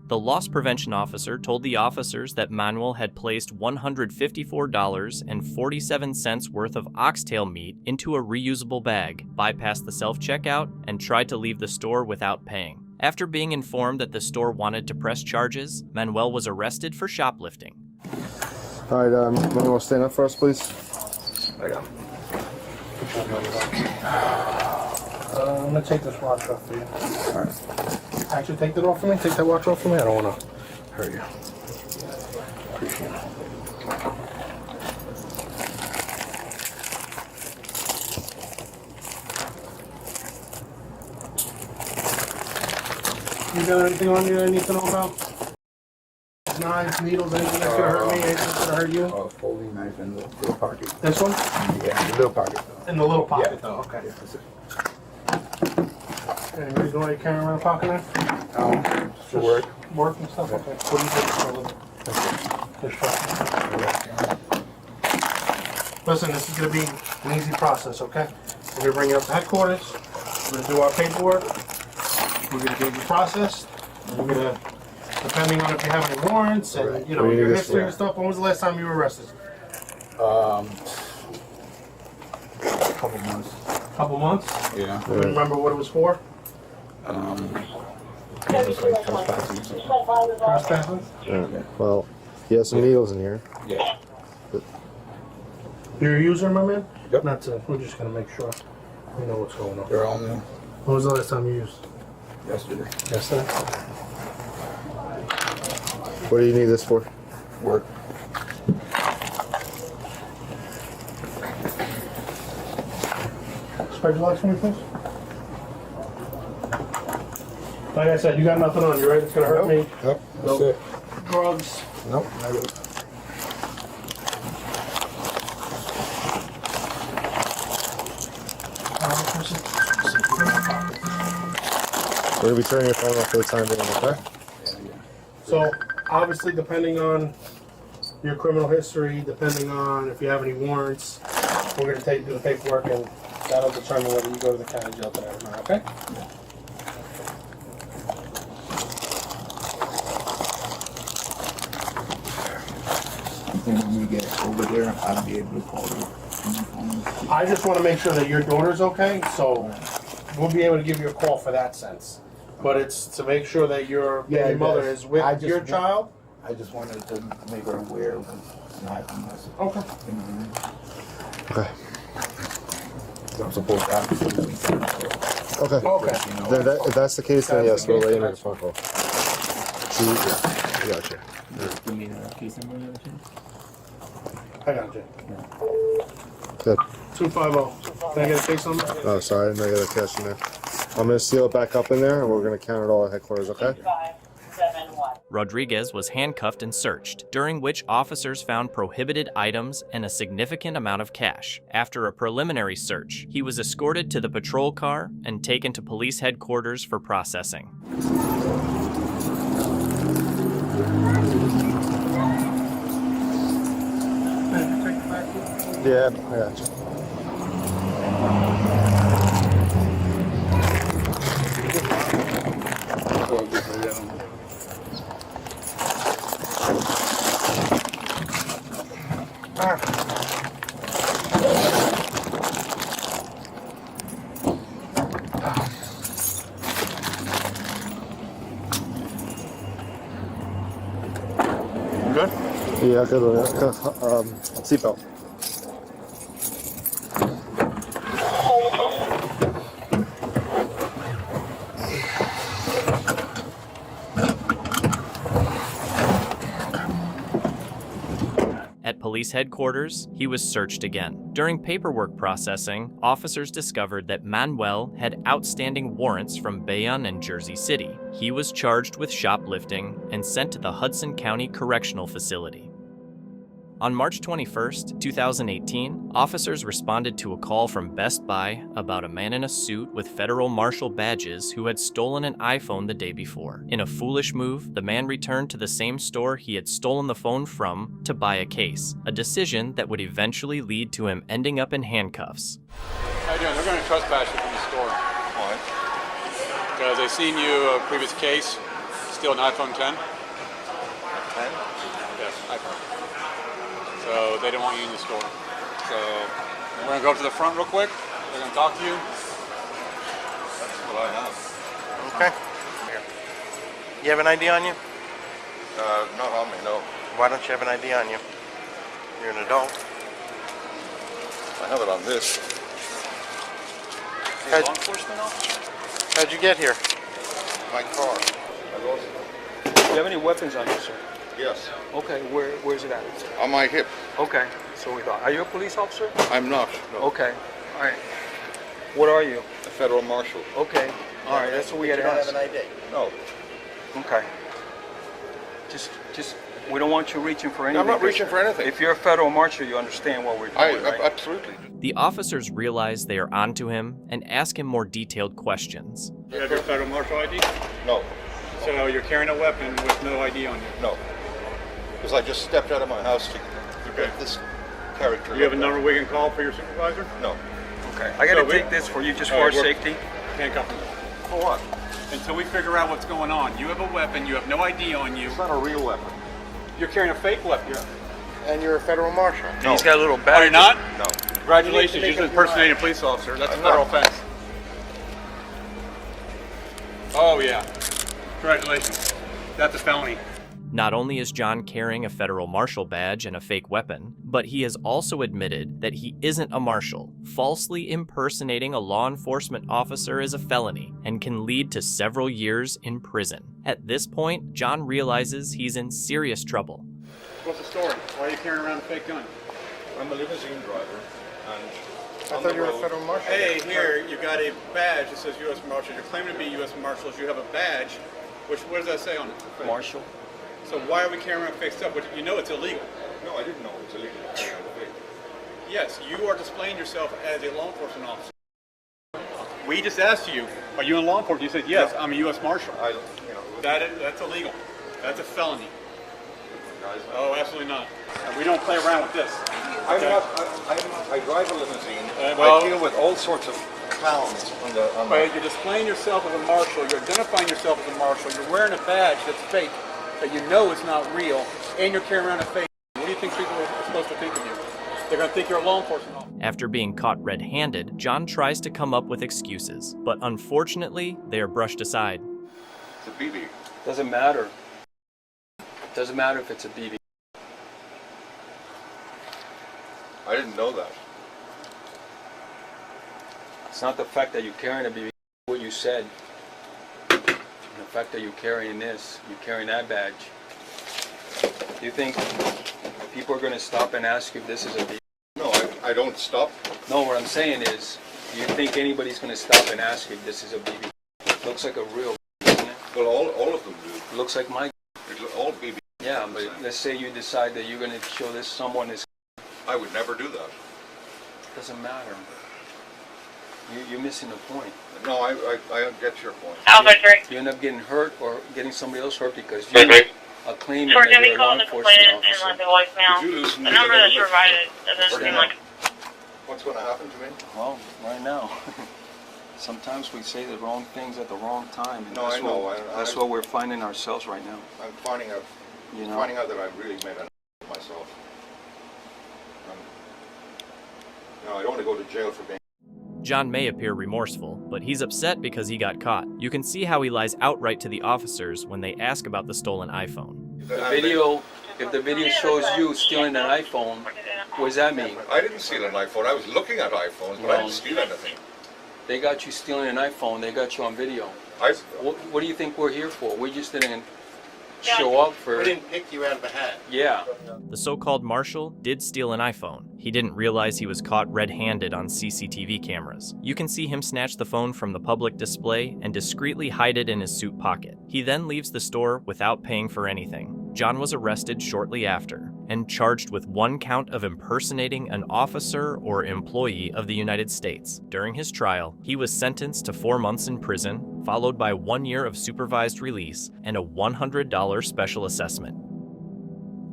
The loss prevention officer told the officers that Manuel had placed $154.47 worth of oxtail meat into a reusable bag, bypassed the self-checkout, and tried to leave the store without paying. After being informed that the store wanted to press charges, Manuel was arrested for shoplifting. All right, Manuel, stand up for us, please. I got him. I'm going to take this watch off for you. All right. Actually, take that off for me. Take that watch off for me. I don't want to hurt you. Appreciate it. You got anything on you that I need to know about? Knives, needles, anything that's going to hurt me, anything that's going to hurt you? Folding knife in the little pocket. This one? Yeah, the little pocket though. In the little pocket, Yeah. though. Okay. Yeah, that's it. Any reason why you're carrying around a pocket knife? For work. Work and stuff? Okay. What do you think for a living? Listen, this is going to be an easy process, okay? We're going to bring you up to headquarters. We're going to do our paperwork. We're going to get you processed. We're going to, depending on if you have any warrants and, you know, your history and stuff. When was the last time you were arrested? Couple months. Couple months? Yeah. Do you remember what it was for? It was like trespassing. Trespassing? Yeah. Well, he has some needles in here. Yeah. You're a user, my man? Yep. Not to, we're just going to make sure we know what's going on. They're all new. When was the last time you used? Yesterday. Yesterday? What do you need this for? Work. Spread your legs for me, please. Like I said, you got nothing on you, right? It's going to hurt me. Yep. That's No it. drugs. Nope. Negative. We're going to be turning your phone off for the time being, okay? So, obviously, depending on your criminal history, depending on if you have any warrants, we're going to do the paperwork, and that'll determine whether you go to the county jail tonight or not, okay? And when we get over there, I'll be able to call you. I just want to make sure that your daughter's okay, so we'll be able to give you a call for that sense. But it's to make sure that your baby mother is with your child. I just wanted to make her aware of what's happening. Okay. Okay. I'm supposed to have Okay. Okay. Then if that's the case, then yes, we'll let you make a phone call. Yeah, I got you. Give me the case number and everything. I got you. Good. 250. Can I get a case number? Oh, sorry, I didn't know you had a cash in there. I'm going to seal it back up in there, and we're going to count it all at headquarters, okay? Rodriguez was handcuffed and searched, during which officers found prohibited items and a significant amount of cash. After a preliminary search, he was escorted to the patrol car and taken to police headquarters for processing. Yeah, I got you. Good? Yeah, good one. Seatbelt. At police headquarters, he was searched again. During paperwork processing, officers discovered that Manuel had outstanding warrants from Bayonne and Jersey City. He was charged with shoplifting and sent to the Hudson County Correctional Facility. On March 21, 2018, officers responded to a call from Best Buy about a man in a suit with federal marshal badges who had stolen an iPhone the day before. In a foolish move, the man returned to the same store he had stolen the phone from to buy a case, a decision that would eventually lead to him ending up in handcuffs. How you doing? They're going to trespass you from the store. Why? Because they seen you a previous case, steal an iPhone 10. 10? Yes, iPhone. So they don't want you in the store. So we're going to go up to the front real quick. They're going to talk to you. That's what I have. Okay. Here. You have an ID on you? Not on me, no. Why don't you have an ID on you? You're an adult. I have it on this. How'd, Law enforcement officer? how'd you get here? My car. Do you have any weapons on you, sir? Yes. Okay, where's it at? On my hip. Okay, so we thought. Are you a police officer? I'm not. No. Okay, all right. What are you? A federal marshal. Okay, all right, that's what we got to ask. You don't have an ID? No. Okay. Just, we don't want you reaching for anything. I'm not reaching for anything. If you're a federal marshal, you understand what we're doing, right? Absolutely. The officers realize they are onto him and ask him more detailed questions. You have your federal marshal ID? No. So you're carrying a weapon with no ID on you? No. Because I just stepped out of my house to get this character. You have a number we can call for your supervisor? No. Okay, I got to take this for you just for our safety. Handcuff him. For what? Until we figure out what's going on. You have a weapon, you have no ID on you. It's not a real weapon. You're carrying a fake weapon. Yeah. And you're a federal marshal. No. He's got a little badge. Are you not? No. Congratulations, you just impersonated a police officer. That's a federal offense. Oh yeah. Congratulations. That's a felony. Not only is John carrying a federal marshal badge and a fake weapon, but he has also admitted that he isn't a marshal. Falsely impersonating a law enforcement officer is a felony and can lead to several years in prison. At this point, John realizes he's in serious trouble. What's the story? Why are you carrying around a fake gun? I'm a limousine driver, and I thought you were a federal marshal. Hey, here, you got a badge that says U.S. Marshal. You're claiming to be U.S. Marshals. You have a badge, which, what does that say on it? Marshal. So why are we carrying around fake stuff? You know it's illegal. No, I didn't know it was illegal. Yes, you are displaying yourself as a law enforcement officer. We just asked you, are you in law enforcement? You said, yes, I'm a U.S. Marshal. That's illegal. That's a felony. Oh, absolutely not. We don't play around with this. I drive a limousine. I deal with all sorts of clowns on the you're displaying yourself as a marshal. You're identifying yourself as a marshal. You're wearing a badge that's fake, that you know is not real, and you're carrying around a fake. What do you think people are supposed to think of you? They're going to think you're a law enforcement officer. After being caught red-handed, John tries to come up with excuses, but unfortunately, they are brushed aside. It's a BB. Doesn't matter. Doesn't matter if it's a BB. I didn't know that. It's not the fact that you're carrying a BB, what you said. The fact that you're carrying this, you're carrying that badge. Do you think people are going to stop and ask you if this is a BB? No, I don't stop. No, what I'm saying is, do you think anybody's going to stop and ask you if this is a BB? It looks like a real BB, doesn't it? Well, all of them do. It looks like my. It's all BB. Yeah, but let's say you decide that you're going to show this someone is. I would never do that. Doesn't matter. You're missing the point. No, I get your point. You end up getting hurt or getting somebody else hurt because you are claiming that you're a law enforcement officer. The number that's provided doesn't seem like. What's going to happen to me? Well, right now. Sometimes we say the wrong things at the wrong time. And no, I know. That's what we're finding ourselves right now. I'm finding out. Finding out that I've really made an of myself. I don't want to go to jail for being. John may appear remorseful, but he's upset because he got caught. You can see how he lies outright to the officers when they ask about the stolen iPhone. The video If the video shows you stealing an iPhone, what does that mean? I didn't steal an iPhone. I was looking at iPhones, but I didn't steal anything. They got you stealing an iPhone. They got you on video. What do you think we're here for? We just didn't show up for... We didn't pick you out of a hat. Yeah. The so-called marshal did steal an iPhone. He didn't realize he was caught red-handed on CCTV cameras. You can see him snatch the phone from the public display and discreetly hide it in his suit pocket. He then leaves the store without paying for anything. John was arrested shortly after and charged with 1 count of impersonating an officer or employee of the United States. During his trial, he was sentenced to 4 months in prison, followed by 1 year of supervised release and a $100 special assessment.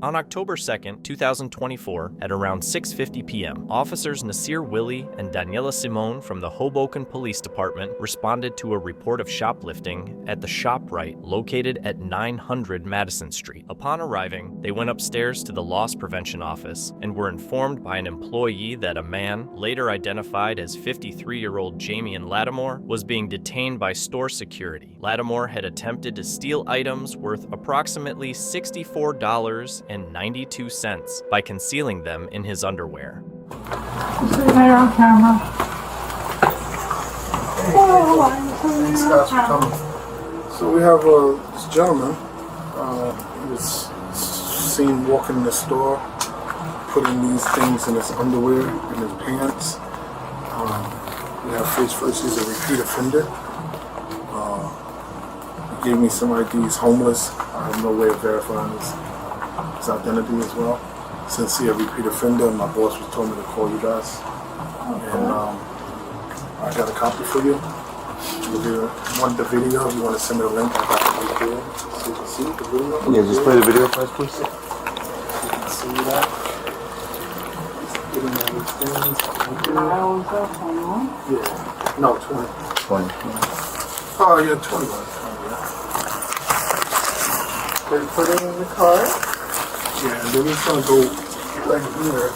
On October 2nd, 2024, at around 6:50 p.m., officers Nasir Willie and Daniela Simone from the Hoboken Police Department responded to a report of shoplifting at the ShopRite located at 900 Madison Street. Upon arriving, they went upstairs to the loss prevention office and were informed by an employee that a man, later identified as 53-year-old Jamian Lattimore, was being detained by store security. Lattimore had attempted to steal items worth approximately $64.92 by concealing them in his underwear. There on camera. Thanks guys for coming. So we have this gentleman. He was seen walking in the store, putting these things in his underwear, in his pants. We have first he's a repeat offender. He gave me some IDs, homeless. I have no way of verifying his identity as well. Since he's a repeat offender, my boss was told me to call you guys. And I got a copy for you. If you want the video, if you want to send me a link, I got the video. So you can see the video. Yeah, just play the video first, please. You can see that. He's getting everything. Yeah. No, 20. 20. Oh, yeah, 21. They put it in the car. Yeah, and then he's gonna go right here,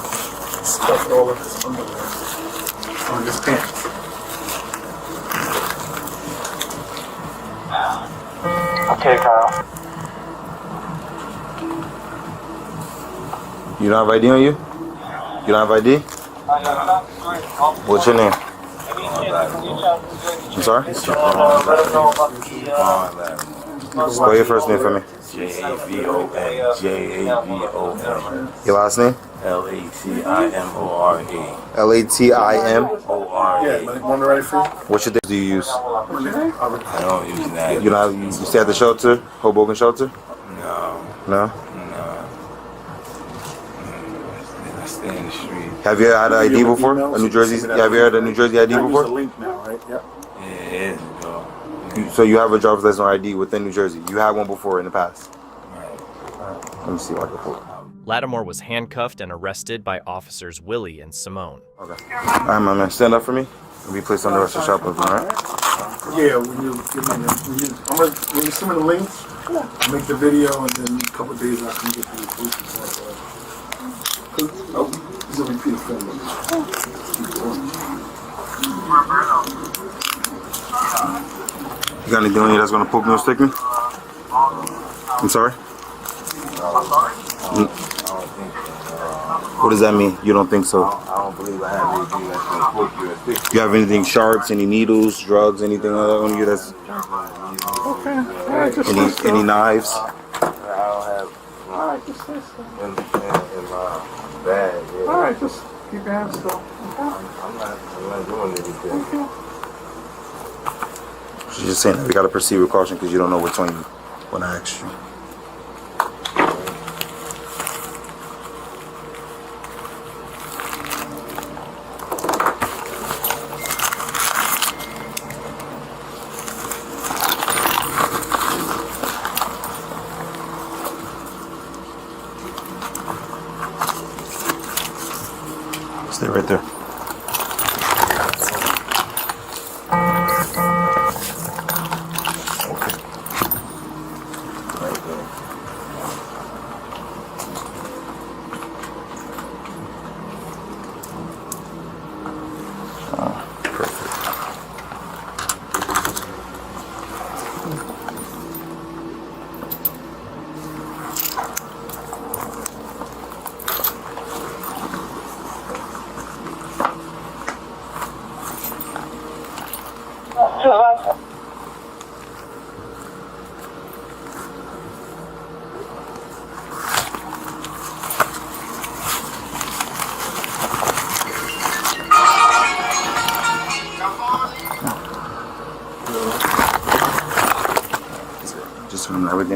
stuff all of his underwear on his pants. Okay, Kyle. You don't have ID on you? You don't have ID? What's your name? I'm sorry? Spell your first name for me. Javon. Javon. Your last name? Latimore. Latimore. Yeah, one ready for you? What's your day do you use? I don't use that. You know, you stay at the shelter? Hoboken shelter? No. No? No. I stay in the street. Have you had an ID before? A New Jersey? Have you had a New Jersey ID Use a before? link now, right? Yep. Yeah, it is, bro. So you have a driver's license or ID within New Jersey. You had one before in the past. Let me see what I can pull. Lattimore was handcuffed and arrested by officers Willie and Simone. Okay. All right, my man. Stand up for me. And be placed on the rest of shoplifting, all right? Yeah, when you send me the link, make the video, and then a couple of days I can get the police report. He's a repeat offender. You got anything on you that's gonna poke me or stick me? I'm sorry? What does that mean? You don't think so? I don't believe I have anything that's going to poke you or stick you. You have anything sharps, any needles, drugs, anything like that on you that's... Okay. All right, just Any knives? I don't have all right, just stay still. in my bag. Yeah. All right, just keep your hands still. Okay. I'm not doing anything. Okay. She's just saying that we gotta proceed with caution because you don't know what's on you when I ask you. Stay right there.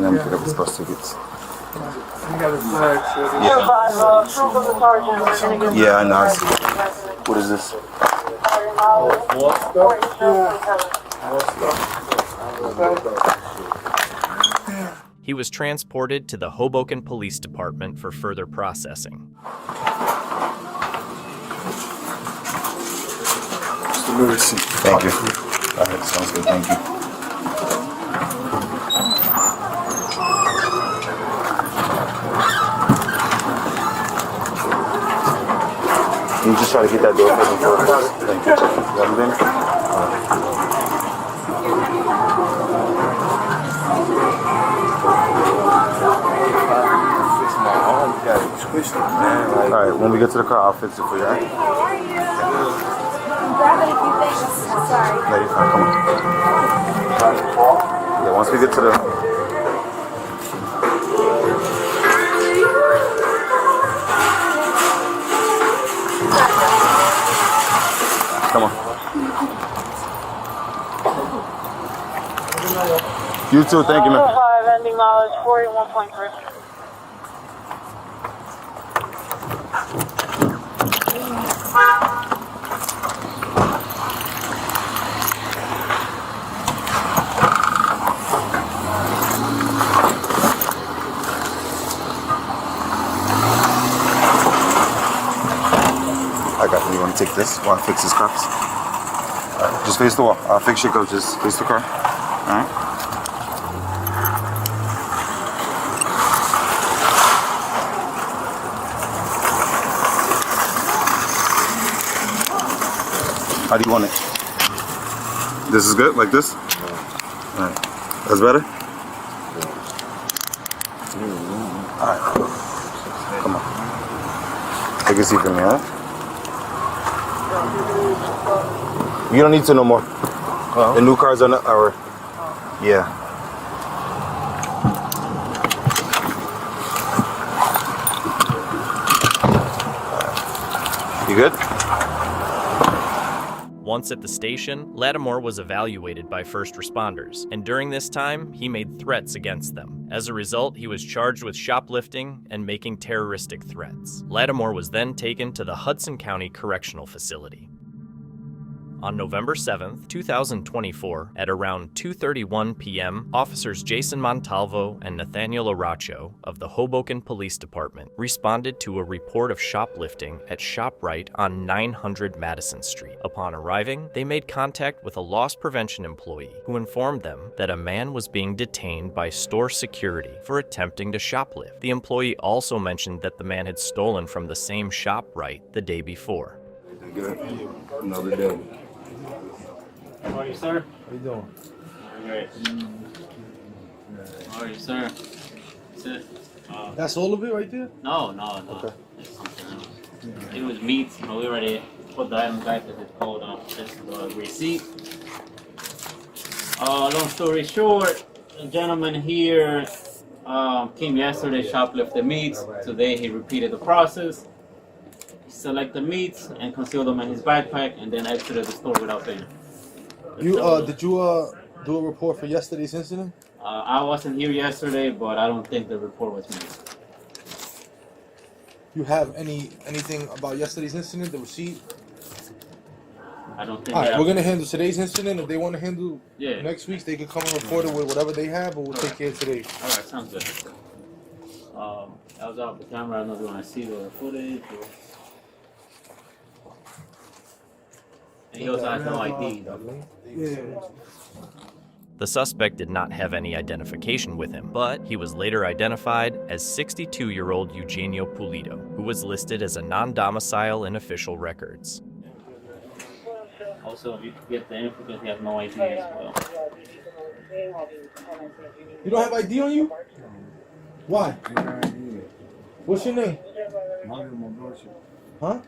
then I'm pick up his bus tickets. You got his flag, Yeah, I know. I see. What is this? He was transported to the Hoboken Police Department for further processing. Thank you. All right, sounds good. Thank you. Can you just try to get that door open for us? Thank you. You have it in? All right, when we get to the car, I'll fix it for you. All right? How are you? I'm grabbing a few things. Sorry. Lady, come on. Yeah, once we get to the... Come on. You too, thank you, man. 5 ending mileage 41.3. I got it. You want to take this while I fix his cuffs? All right, just face the wall. I'll fix your cuffs. Just face the car. All right? How do you want it? This is good? Like this? All right. That's better? All right. Come on. Take a seat for me, all right? You don't need to no more. The new cars are not our. Yeah. You good? Once at the station, Lattimore was evaluated by first responders, and during this time, he made threats against them. As a result, he was charged with shoplifting and making terroristic threats. Lattimore was then taken to the Hudson County Correctional Facility. On November 7th, 2024, at around 2:31 p.m., officers Jason Montalvo and Nathaniel Aracho of the Hoboken Police Department responded to a report of shoplifting at ShopRite on 900 Madison Street. Upon arriving, they made contact with a loss prevention employee who informed them that a man was being detained by store security for attempting to shoplift. The employee also mentioned that the man had stolen from the same ShopRite the day before. Another day. How are you, sir? How you doing? Great. How are you, sir? That's it. That's all of it right there? No. Okay. There's something else. It was meat. We already put the item back that it's called this is the receipt. Long story short, the gentleman here came yesterday, shoplifted meats. Today he repeated the process. He selected meats and concealed them in his backpack and then exited the store without paying. Did you do a report for yesterday's incident? I wasn't here yesterday, but I don't think the report was made. You have anything about yesterday's incident, the receipt? I don't think. All right, we're gonna handle today's incident. If they want to handle Yeah. next week's, they can come and report it with whatever they have, but we'll take care of today. All right, sounds good. I was off the camera. I don't know if you want to see the footage. And he also has no ID, though. Yeah. The suspect did not have any identification with him, but he was later identified as 62-year-old Eugenio Pulido, who was listed as a non-domicile in official records. Also, if you get the info, because he has no ID as well. You don't have ID on you? Why? What's your name? Huh?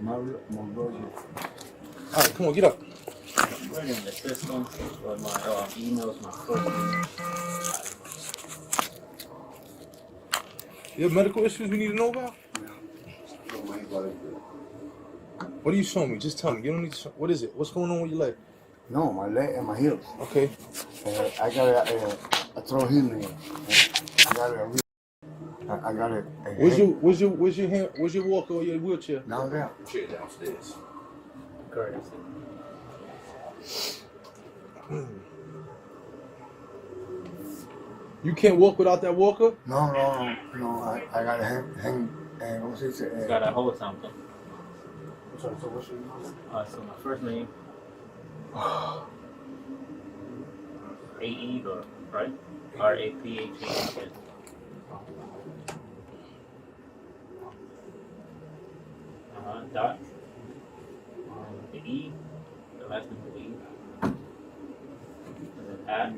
All right, come on, get up. I'm running the system, but my emails, my phone. You have medical issues we need to know about? What are you showing me? Just tell me. You don't need to show. What is it? What's going on with your leg? No, my leg and my hips. Okay. I got a throw healing. got it. I got it. Where's your walker or your wheelchair? Now down. Chair downstairs. Courtesy. You can't walk without that walker? No. I gotta hang. What's it? You gotta hold something. Sorry, so what's your name? So my first name. A-E, right? R-A-P-H-E-N. Dot. The E. The last name with the E. And then at.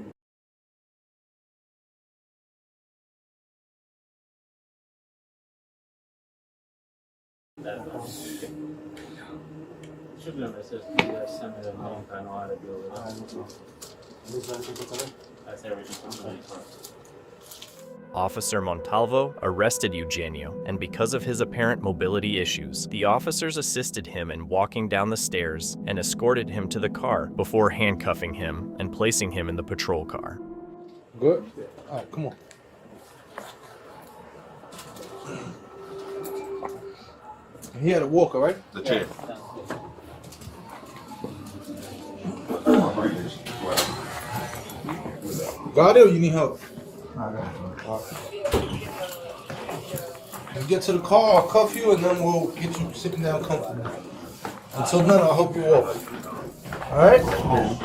Should be on the system. You guys send me the link. I know how to deal with it. That's everything. Officer Montalvo arrested Eugenio, and because of his apparent mobility issues, the officers assisted him in walking down the stairs and escorted him to the car before handcuffing him and placing him in the patrol car. Good? All right, come on. He had a walker, right? The chair. Got it or you need help? I got it. You get to the car, I'll cuff you, and then we'll get you sitting down comfortably. Until then, I'll help you walk. All right? Yeah.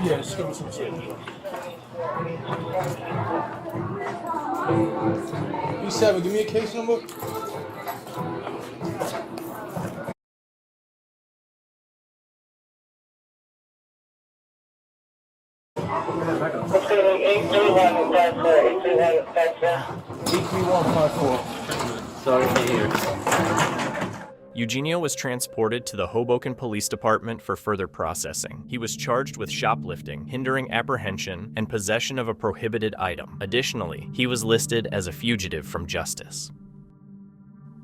Yeah, just give me some shit. E7, give me a case number. Sorry to hear. Eugenio was transported to the Hoboken Police Department for further processing. He was charged with shoplifting, hindering apprehension, and possession of a prohibited item. Additionally, he was listed as a fugitive from justice.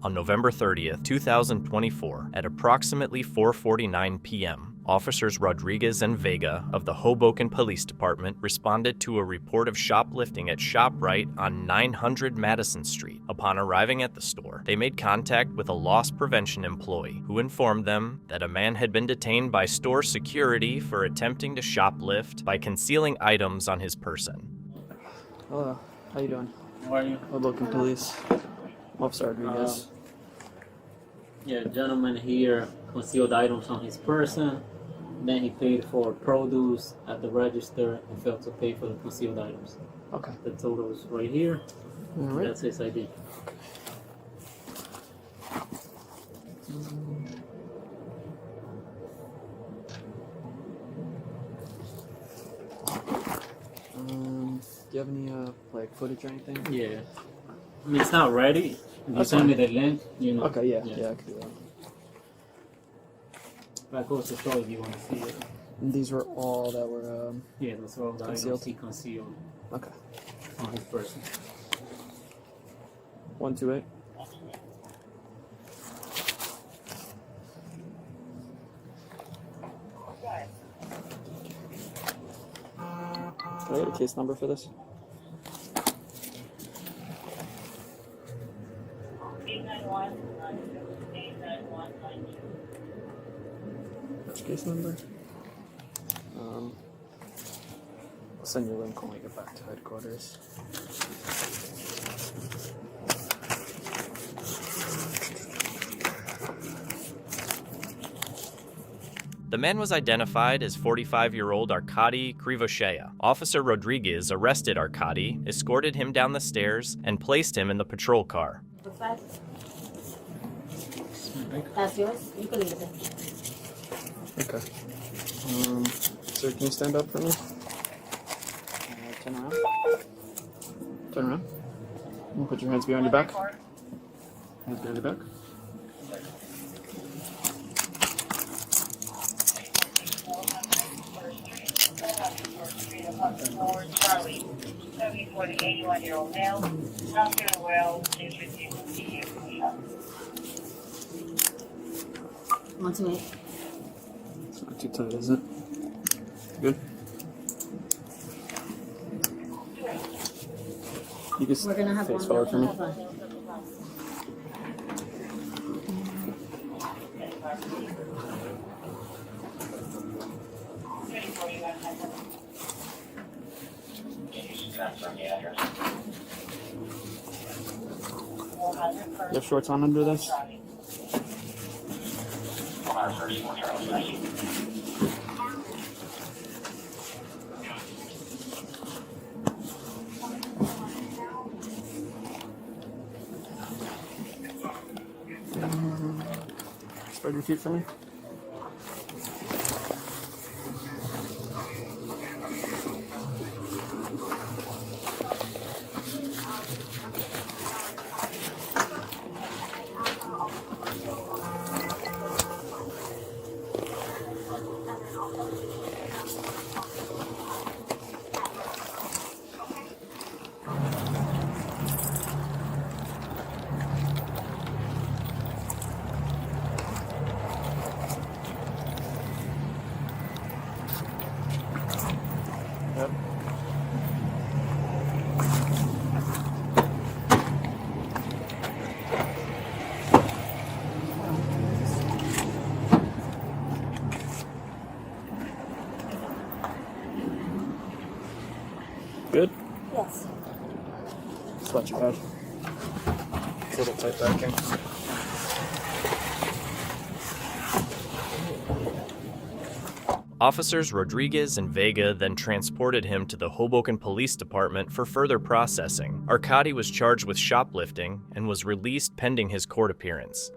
On November 30th, 2024, at approximately 4:49 p.m., officers Rodriguez and Vega of the Hoboken Police Department responded to a report of shoplifting at ShopRite on 900 Madison Street. Upon arriving at the store, they made contact with a loss prevention employee who informed them that a man had been detained by store security for attempting to shoplift by concealing items on his person. Hello, how you doing? How are you? Hoboken Police. Officer Rodriguez. Yeah, gentleman here concealed items on his person. Then he paid for produce at the register and failed to pay for the concealed items. Okay. The total is right here. All right. That's his ID. Do you have any like footage or anything? Yeah. I mean, it's not ready. If you send me the link, you know. Okay, yeah, I can do that. I go to show if you want to see it. And these were all that were yeah, those are all the items he concealed. Okay. On his person. 128. Can I get a case number for this? Which case number? I'll send you a link when we get back to headquarters. The man was identified as 45-year-old Arkady Krivoshea. Officer Rodriguez arrested Arkady, escorted him down the stairs, and placed him in the patrol car. That's yours. You can leave it there. Okay. Sir, can you stand up for me? Turn around. Turn around. And put your hands behind your back. Hands behind your back. Charlie, 74 to 81-year-old male, not feeling well, is receiving CU. 128. It's not too tight, is it? Good. You just We're gonna have face one forward for me. You have shorts on under this? Spread your feet for me. Yep. Good? Yes. It's not too bad. It's a little tight back in. Officers Rodriguez and Vega then transported him to the Hoboken Police Department for further processing. Arkady was charged with shoplifting and was released pending his court appearance.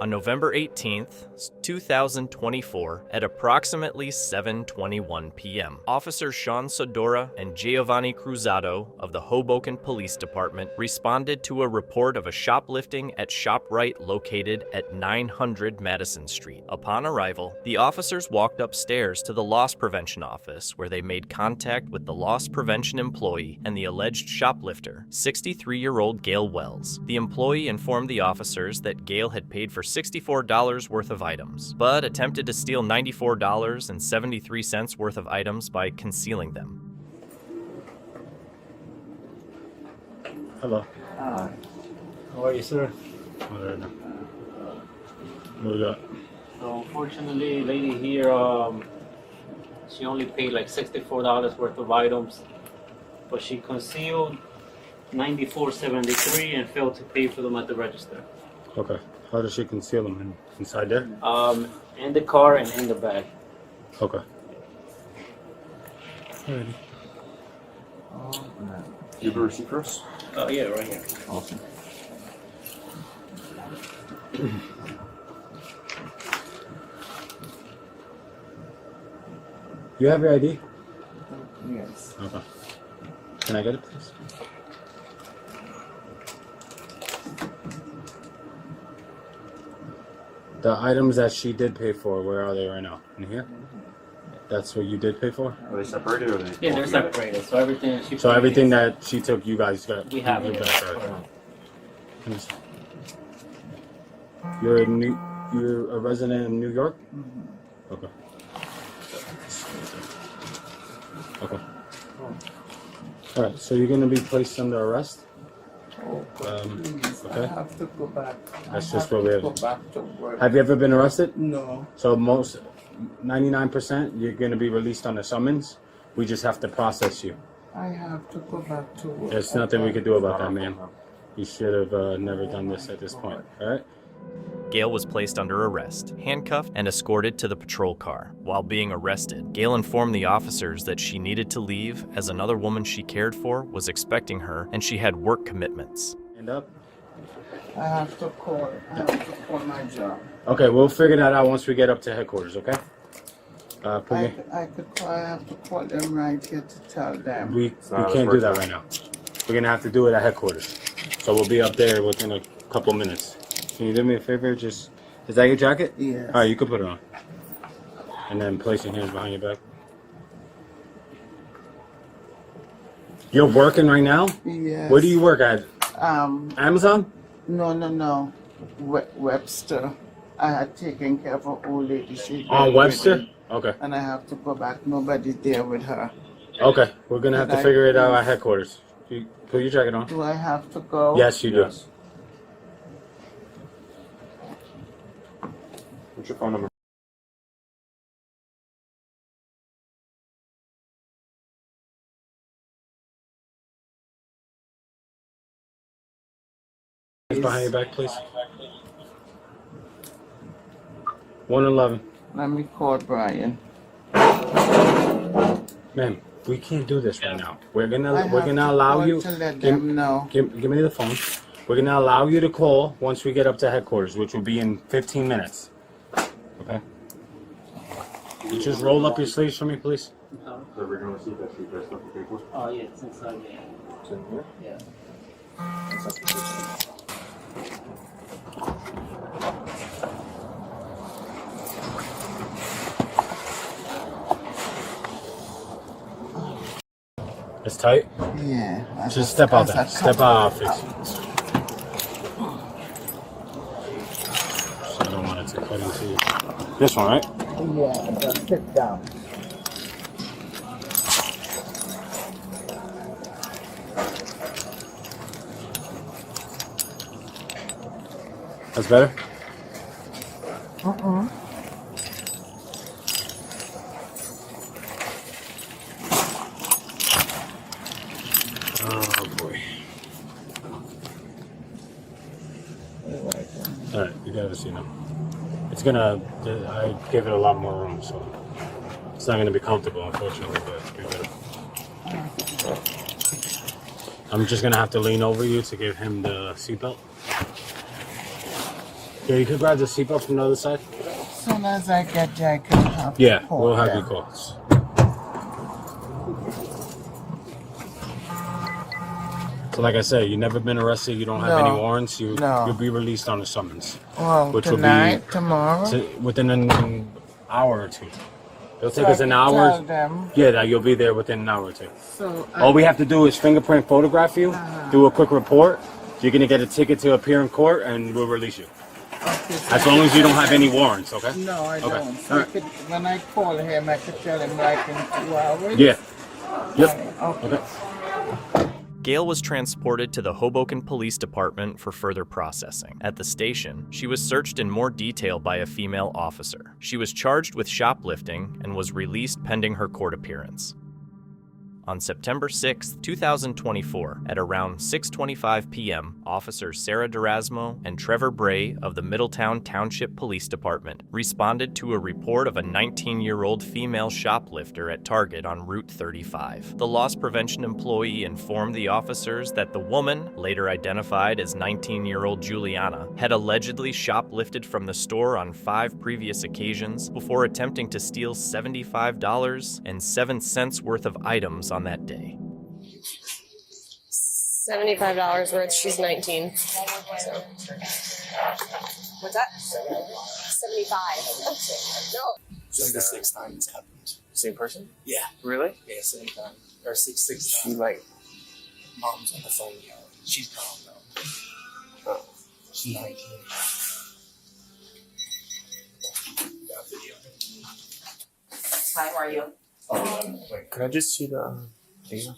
On November 18th, 2024, at approximately 7:21 p.m., Officers Sean Sodora and Giovanni Cruzado of the Hoboken Police Department responded to a report of a shoplifting at ShopRite located at 900 Madison Street. Upon arrival, the officers walked upstairs to the loss prevention office where they made contact with the loss prevention employee and the alleged shoplifter, 63-year-old Gail Wells. The employee informed the officers that Gail had paid for $64 worth of items, but attempted to steal $94.73 worth of items by concealing them. Hello. Hi. How are you, sir? Alright. What we got? So unfortunately, lady here, she only paid like $64 worth of items, but she concealed $94.73 and failed to pay for them at the register. Okay. How does she conceal them? Inside there? In the car and in the bag. Okay. Alrighty. You have a receipt for us? Oh yeah, right here. Awesome. You have your ID? Yes. Okay. Can I get it, please? The items that she did pay for, where are they right now? In here? That's what you did pay for? Are they separated or are they? Yeah, they're separated. So everything that she. So everything that she took, you guys got. We have you it. got, right? You're a resident of New York? Mm-hmm. Okay. Okay. All right. So you're gonna be placed under arrest. Okay. I have to go back. That's just what we have. Go back to work. Have you ever been arrested? No. So 99%, you're gonna be released on a summons. We just have to process you. I have to go back to work. There's nothing we can do about that, man. You should have never done this at this point. All right. Gail was placed under arrest, handcuffed, and escorted to the patrol car. While being arrested, Gail informed the officers that she needed to leave as another woman she cared for was expecting her and she had work commitments. Stand up. I have to call my job. Okay, we'll figure that out once we get up to headquarters, okay? I have to call them right here to tell them. We can't do that right now. We're gonna have to do it at headquarters. So we'll be up there within a couple minutes. Can you do me a favor? Is that your jacket? Yeah. All right, you can put it on. And then place your hands behind your back. You're working right now? Yes. Where do you work at? Amazon? No. Webster. I had taken care of an old lady. On Webster? Okay. And I have to go back. Nobody's there with her. Okay, we're gonna have to figure it out at headquarters. You put your jacket on. Do I have to go? Yes, you do. Yes. What's your phone number? Behind your back, please. 111. Let me call Brian. Ma'am, we can't do this right now. We're gonna allow you to let them know. Give me the phone. We're gonna allow you to call once we get up to headquarters, which will be in 15 minutes. Okay? You just roll up your sleeves for me, please. The original receipt that she dressed up the paper? Oh, yeah, it's inside there. It's in here? Yeah. It's tight? Yeah. Just step out there. Step out of our face. I don't want it to cut into you. This one, right? Yeah, just sit down. That's better? Oh boy. Alright, you got to see now. It's gonna, I gave it a lot more room, so it's not gonna be comfortable, unfortunately, but we better. I'm just gonna have to lean over you to give him the seatbelt. Yeah, you could grab the seatbelt from the other side. As soon as I get there, I can have Yeah, to call we'll have them. you call. So like I said, you've never been arrested, you don't have any warrants, you'll be released on a summons. Well, which tonight, will be tomorrow? Within an hour or two. It'll take So us I an can hour. tell them. Yeah, that you'll be there within an hour or two. So All we have to do is fingerprint photograph you, do a quick report. You're gonna get a ticket to appear in court, and we'll release you. As long as you don't have any warrants, okay? No, I Okay. don't. So All I right. could, when I call him, I could tell him like in 2 hours? Yeah. Yep. Okay. Gail was transported to the Hoboken Police Department for further processing. At the station, she was searched in more detail by a female officer. She was charged with shoplifting and was released pending her court appearance. On September 6, 2024, at around 6:25 p.m., Officers Sarah Durasmo and Trevor Bray of the Middletown Township Police Department responded to a report of a 19-year-old female shoplifter at Target on Route 35. The loss prevention employee informed the officers that the woman, later identified as 19-year-old Juliana, had allegedly shoplifted from the store on 5 previous occasions before attempting to steal $75.07 worth of items on that day. $75 worth. She's 19. So. What's that? 75. No. This is the 6th time it's happened. Same person? Yeah. Really? Yeah, same time. Or six times. She like, mom's on the phone, yo. She's gone though. Oh. She's 19. Got video. Hi, how are you? Wait, could I just see the video?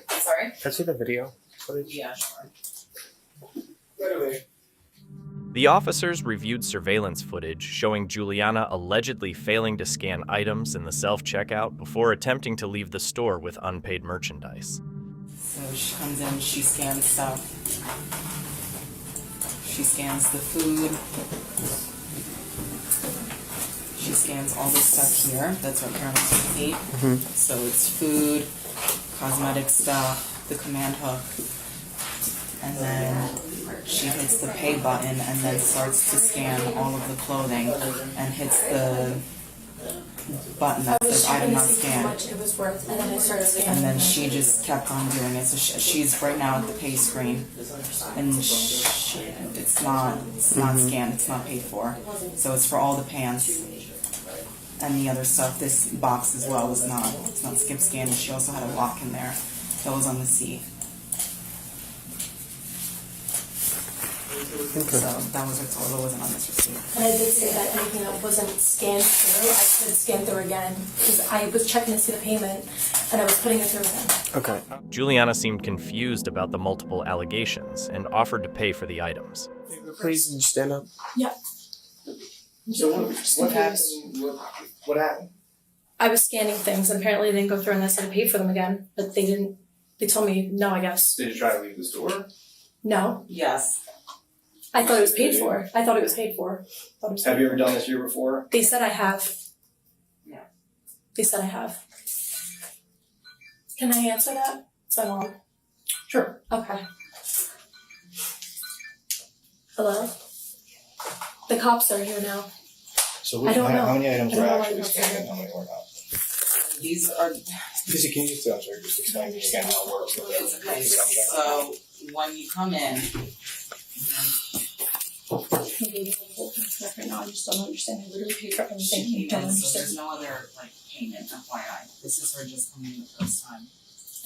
Sorry? Can I see the video footage? Yeah, sure. The officers reviewed surveillance footage showing Juliana allegedly failing to scan items in the self-checkout before attempting to leave the store with unpaid merchandise. So she comes in, she scans stuff. She scans the food. She scans all this stuff here. That's what Carolyn's paid. So it's food, cosmetic stuff, the command hook, and then she hits the pay button and then starts to scan all of the clothing and hits the button that says item not scanned. It was worth, and then I started scanning. And then she just kept on doing it. So she's right now at the pay screen, and it's not scanned. It's not paid for. So it's for all the pants and the other stuff. This box as well was not. It's not skip scanning. She also had a lock in there that was on the seat. So that was her total. It wasn't on this receipt. And I did say that anything that wasn't scanned through, I could scan through again because I was checking to see the payment and I was putting it through again. Okay. Juliana seemed confused about the multiple allegations and offered to pay for the items. Please stand up. Yeah. So what happened? What happened? I was scanning things and apparently they didn't go through unless I paid for them again. But they didn't. They told me no, I guess. Did you try to leave the store? No. Yes. I thought it was paid for. I thought it was paid for. Have you ever done this here before? They said I have. Yeah. They said I have. Can I answer that? It's my mom. Sure. Okay. Hello? The cops are here now. So I don't know. how many items I don't are know why actually the cops are scanned here. and how many were not? These are. Lizzie, can you just explain to me again how it works? Okay, so when you come in, Right now, I just don't understand. I literally paid for everything. she I came don't in, so understand. there's no other like payment, FYI. This is her just coming in the first time.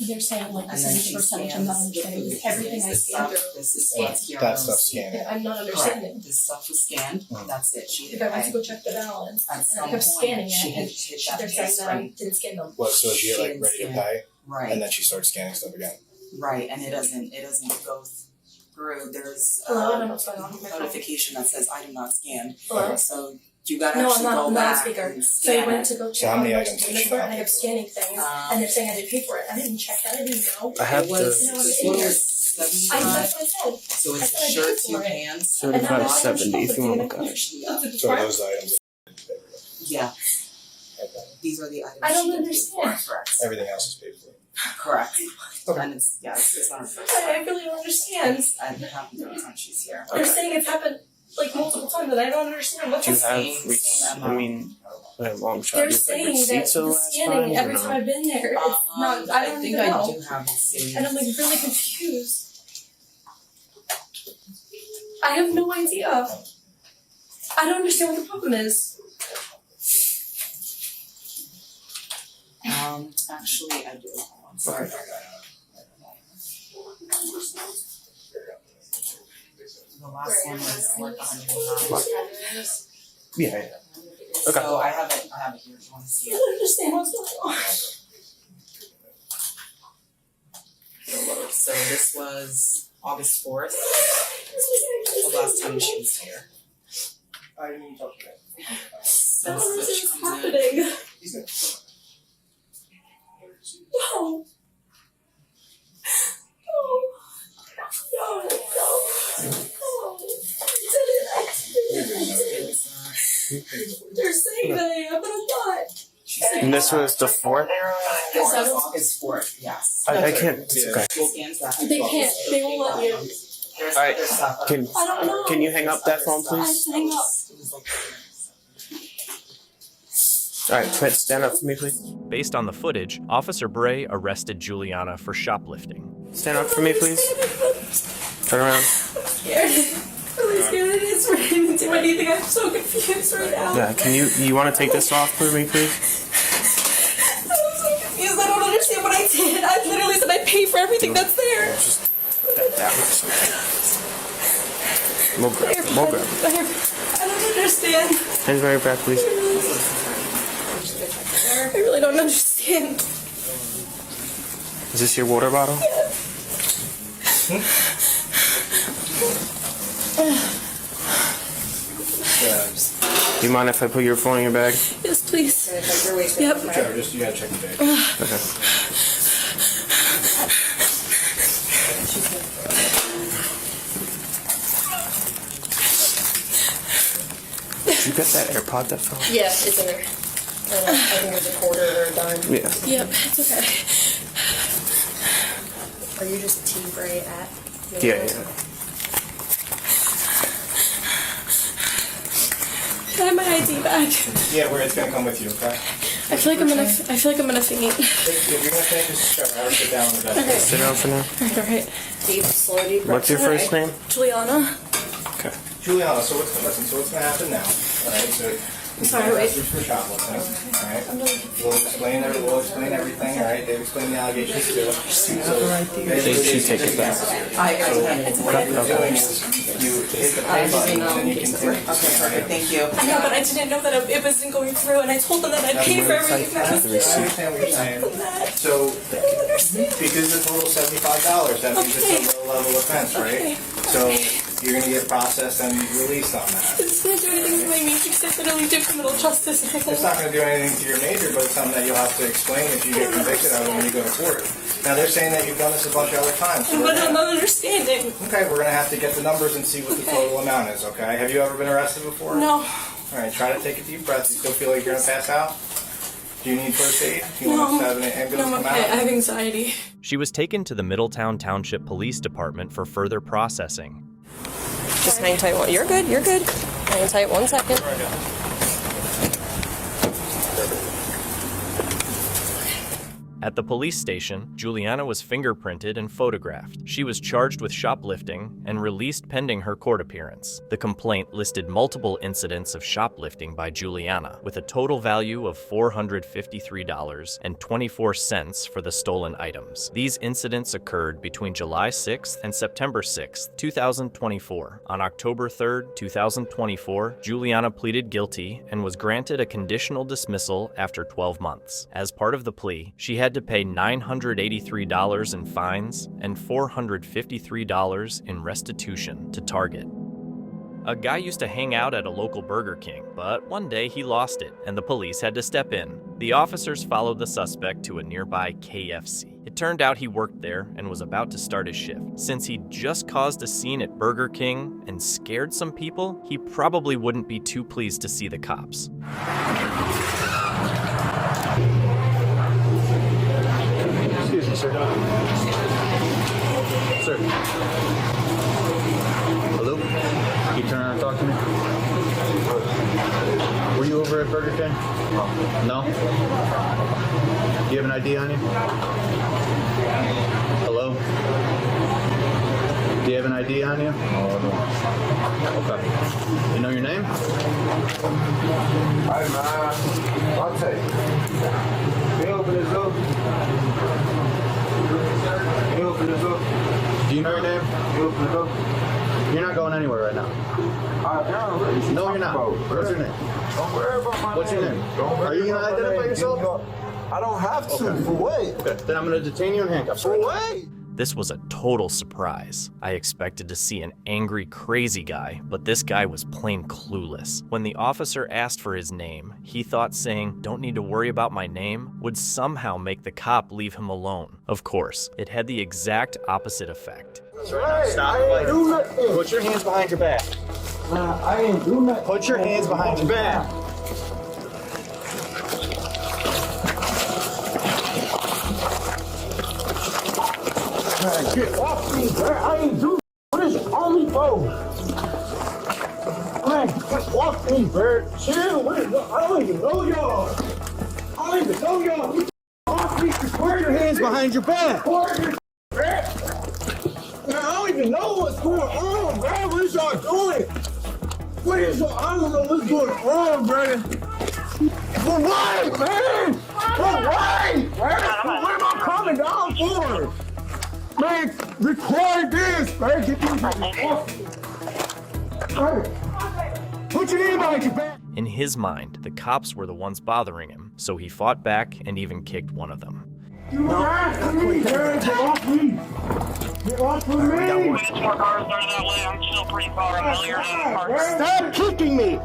They're saying like And this then is she the percentage. I'm not understanding. scans Everything I this scanned stuff. through. This is scanned. what's here That on the stuff's receipt. scanned. I'm not understanding. Correct. This stuff was scanned. That's it. She If hit I went pay. to go check the balance, At and some I kept point, scanning she it, hit and that they're pay saying that I screen. didn't scan them. What, so she She like didn't ready to scan. pay? Right. And then she starts scanning stuff again. Right, and it doesn't go through. There's Hello, I don't know what's going on with my phone. notification that says item not scanned. Hello? So you gotta No, I'm actually not. go I'm not a back speaker. and So I scan went it. to go So check how on many the items did payment she for it, not and I pay kept for? scanning things, and they're saying I didn't pay for it. I didn't check that. I didn't know. I have It was, the- No, this I'm one in was I that's what I said. So I it's said I shirt, paid two for it. pants. And now they're saying I'm 35.70 if you want to look shoplifting. at it. That's a So crap. those items, Yeah. These are the items. I don't she did understand. for. Correct. everything else is paid for. Correct. And it's not her first I time. really don't understand. And it happens every time she's here. They're saying it's happened like multiple times, and I don't understand what's Do you have Same receipts? amount. I mean, long shot. They're Do you have, saying like, that receipts of the last scanning times or every not? time I've been there, it's not. I don't think even I know. do have the same. And I'm like really confused. I have no idea. I don't understand what the problem is. Actually, I do. I'm sorry. The last one was like $100. Yeah. So I have it here. Do you want to see I it? don't understand what's going on. So this was August 4th. The last time she was here. I didn't even talk to that. I don't understand She what's comes in. happening. He's good. No. No. No. No. They're saying that I am, but I'm not. And this was the 4th? This was August 4th, yes. I can't. It's okay. They can't. They won't let you. Alright, can I don't know. can you hang up that phone, I have please? to hang up. Alright, Quint, stand up for me, please. Based on the footage, Officer Bray arrested Juliana for shoplifting. Stand up for me, please. Turn around. I'm scared. I'm really scared. I didn't swear I didn't do anything. I'm so confused right now. Yeah, can you want to take this off for me, please? I'm so confused. I don't understand what I did. I literally said I paid for everything that's there. Just put that down. We'll grab it. We'll grab it. I don't understand. Hands behind your back, please. I really don't understand. Is this your water bottle? Do you mind if I put your phone in your bag? Yes, please. Yep. Just you gotta check the bag. Okay. You got that AirPod that fell? Yeah, it's in there. I think there's a quarter or a dime. Yeah. Yep, it's okay. Are you just T-Bray at? Yeah. Can I have my ID back? Yeah, where it's gonna come with you, okay? I feel like I'm gonna faint. If you're gonna faint, just sit down on the desk. Okay. Sit down for now. Alright. Deep, slow, deep breath. What's your first name? Juliana. Okay. Juliana, so what's gonna happen now? Alright, so Sorry, wait. for shoplifting. Alright. We'll explain everything, alright? They've explained the allegations too. They take it back. You hit the pay button and you continue. Okay, thank you. I know, but I didn't know that it wasn't going through, and I told them that I'd pay for everything. I understand what you're saying. So, because the total $75, that means it's a low-level offense, right? So, you're going to get processed and released on that. It's going to do anything to my major because I don't do criminal justice. It's not going to do anything to your major, but it's something that you'll have to explain if you get convicted of it when you go to court. Now, they're saying that you've done this a bunch of other times. So But I'm not understanding. Okay, we're going to have to get the numbers and see what the total amount is, okay? Have you ever been arrested before? No. All right, try to take a deep breath. You still feel like you're going to pass out? Do you need first aid? Do you want us to have an ambulance No, I'm come okay. out? I have anxiety. She was taken to the Middletown Township Police Department for further processing. Just hang tight. You're good. You're good. Hang tight 1 second. At the police station, Juliana was fingerprinted and photographed. She was charged with shoplifting and released pending her court appearance. The complaint listed multiple incidents of shoplifting by Juliana, with a total value of $453.24 for the stolen items. These incidents occurred between July 6th and September 6th, 2024. On October 3rd, 2024, Juliana pleaded guilty and was granted a conditional dismissal after 12 months. As part of the plea, she had to pay $983 in fines and $453 in restitution to Target. A guy used to hang out at a local Burger King, but one day he lost it and the police had to step in. The officers followed the suspect to a nearby KFC. It turned out he worked there and was about to start his shift. Since he'd just caused a scene at Burger King and scared some people, he probably wouldn't be too pleased to see the cops. Excuse me, sir. Sir. Hello? Can you turn around and talk to me? Were you over at Burger King? No? Do you have an ID on you? Hello? Do you have an ID on you? Okay. You know your name? Hey man, I'll take it. Can you open this up? Can you open this up? Do you know your name? Can you open it up? You're not going anywhere right now. No, you're not. What's your name? Don't worry about my What's your name? Are you going to identify yourself? I don't have to. Okay. For what? Okay. Then I'm going to detain you in handcuffs. For what? This was a total surprise. I expected to see an angry, crazy guy, but this guy was plain clueless. When the officer asked for his name, he thought saying, "Don't need to worry about my name," would somehow make the cop leave him alone. Of course, it had the exact opposite effect. Stop. Put your hands behind your back. I ain't do nothing. Put your hands behind your back. Man, get off me, man. I ain't do what is on me for? Man, get off me, bird. Chill. What is, I don't even know y'all. I don't even know y'all. Get off me. Put your hands behind your back. Man, I don't even know what's going on, man. What is y'all doing? What is y'all? I don't know what's going on, brother. For what, man? For what? Man? What am I coming down for? Man, record this, man. Get these off me. Put your hand behind your back. In his mind, the cops were the ones bothering him, so he fought back and even kicked one of them. You asked me, man. Get off me. Get off of me. Stop kicking me.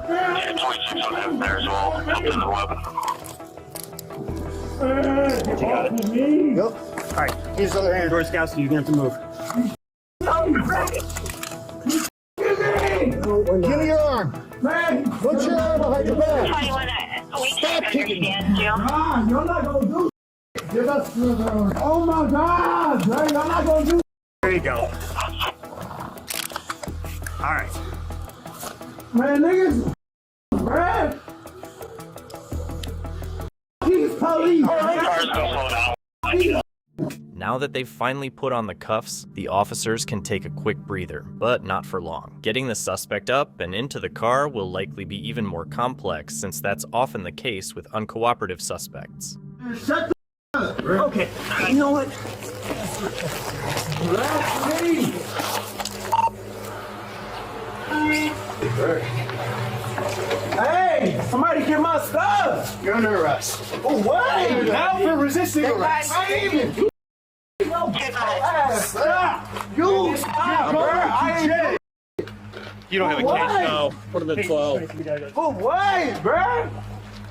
Yeah, 26 on that there as well. Help in the weapon. You got it. Yep. All right, here's the other hand. Door Scouts, you're going to have to move. Give me your arm. Man, put your arm behind your back. Stop kicking me. Nah, you're not gonna do shit. Give us oh my God, man, you're not gonna do. There you go. All right. Man, niggas, man. These police. Now that they've finally put on the cuffs, the officers can take a quick breather, but not for long. Getting the suspect up and into the car will likely be even more complex, since that's often the case with uncooperative suspects. Shut the up. Okay, you know what? Relax me. Hey, somebody get my stuff. You're under arrest. Oh, what? Now for resisting arrest. You stop, bro. I ain't. You don't have a case now. Put him in 12. For what, bro?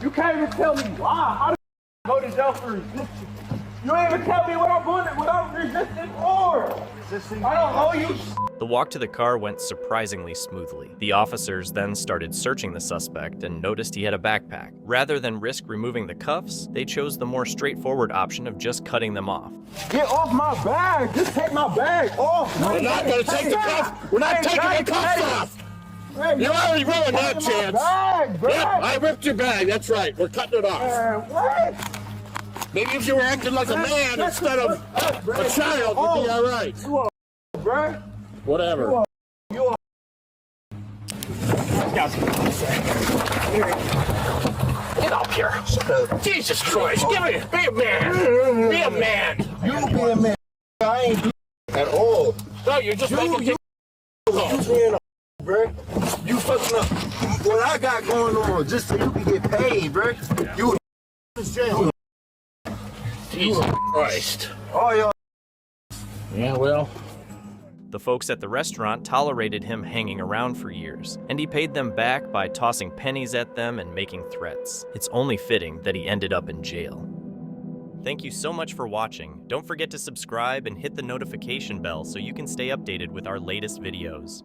You can't even tell me why. How the go to jail for resisting? You ain't even tell me what I'm going what I'm resisting for. I don't owe you. The walk to the car went surprisingly smoothly. The officers then started searching the suspect and noticed he had a backpack. Rather than risk removing the cuffs, they chose the more straightforward option of just cutting them off. Get off my bag! Just take my bag off! We're not going to take the cuffs! We're not taking the cuffs off! You already ruined that chance! Yep, I ripped your bag, that's right. We're cutting it off. What? Maybe if you were acting like a man instead of a child, you'd be all right. You are, bro. Whatever. You are. Get up here. Jesus Christ, give me, be a man. Be a man. You be a man. I ain't do at all. No, you're just making you being a bro. You fucking up what I got going on just so you can get paid, bro. You jail. Jesus Christ. Oh, y'all. Yeah, well. The folks at the restaurant tolerated him hanging around for years, and he paid them back by tossing pennies at them and making threats. It's only fitting that he ended up in jail. Thank you so much for watching. Don't forget to subscribe and hit the notification bell so you can stay updated with our latest videos.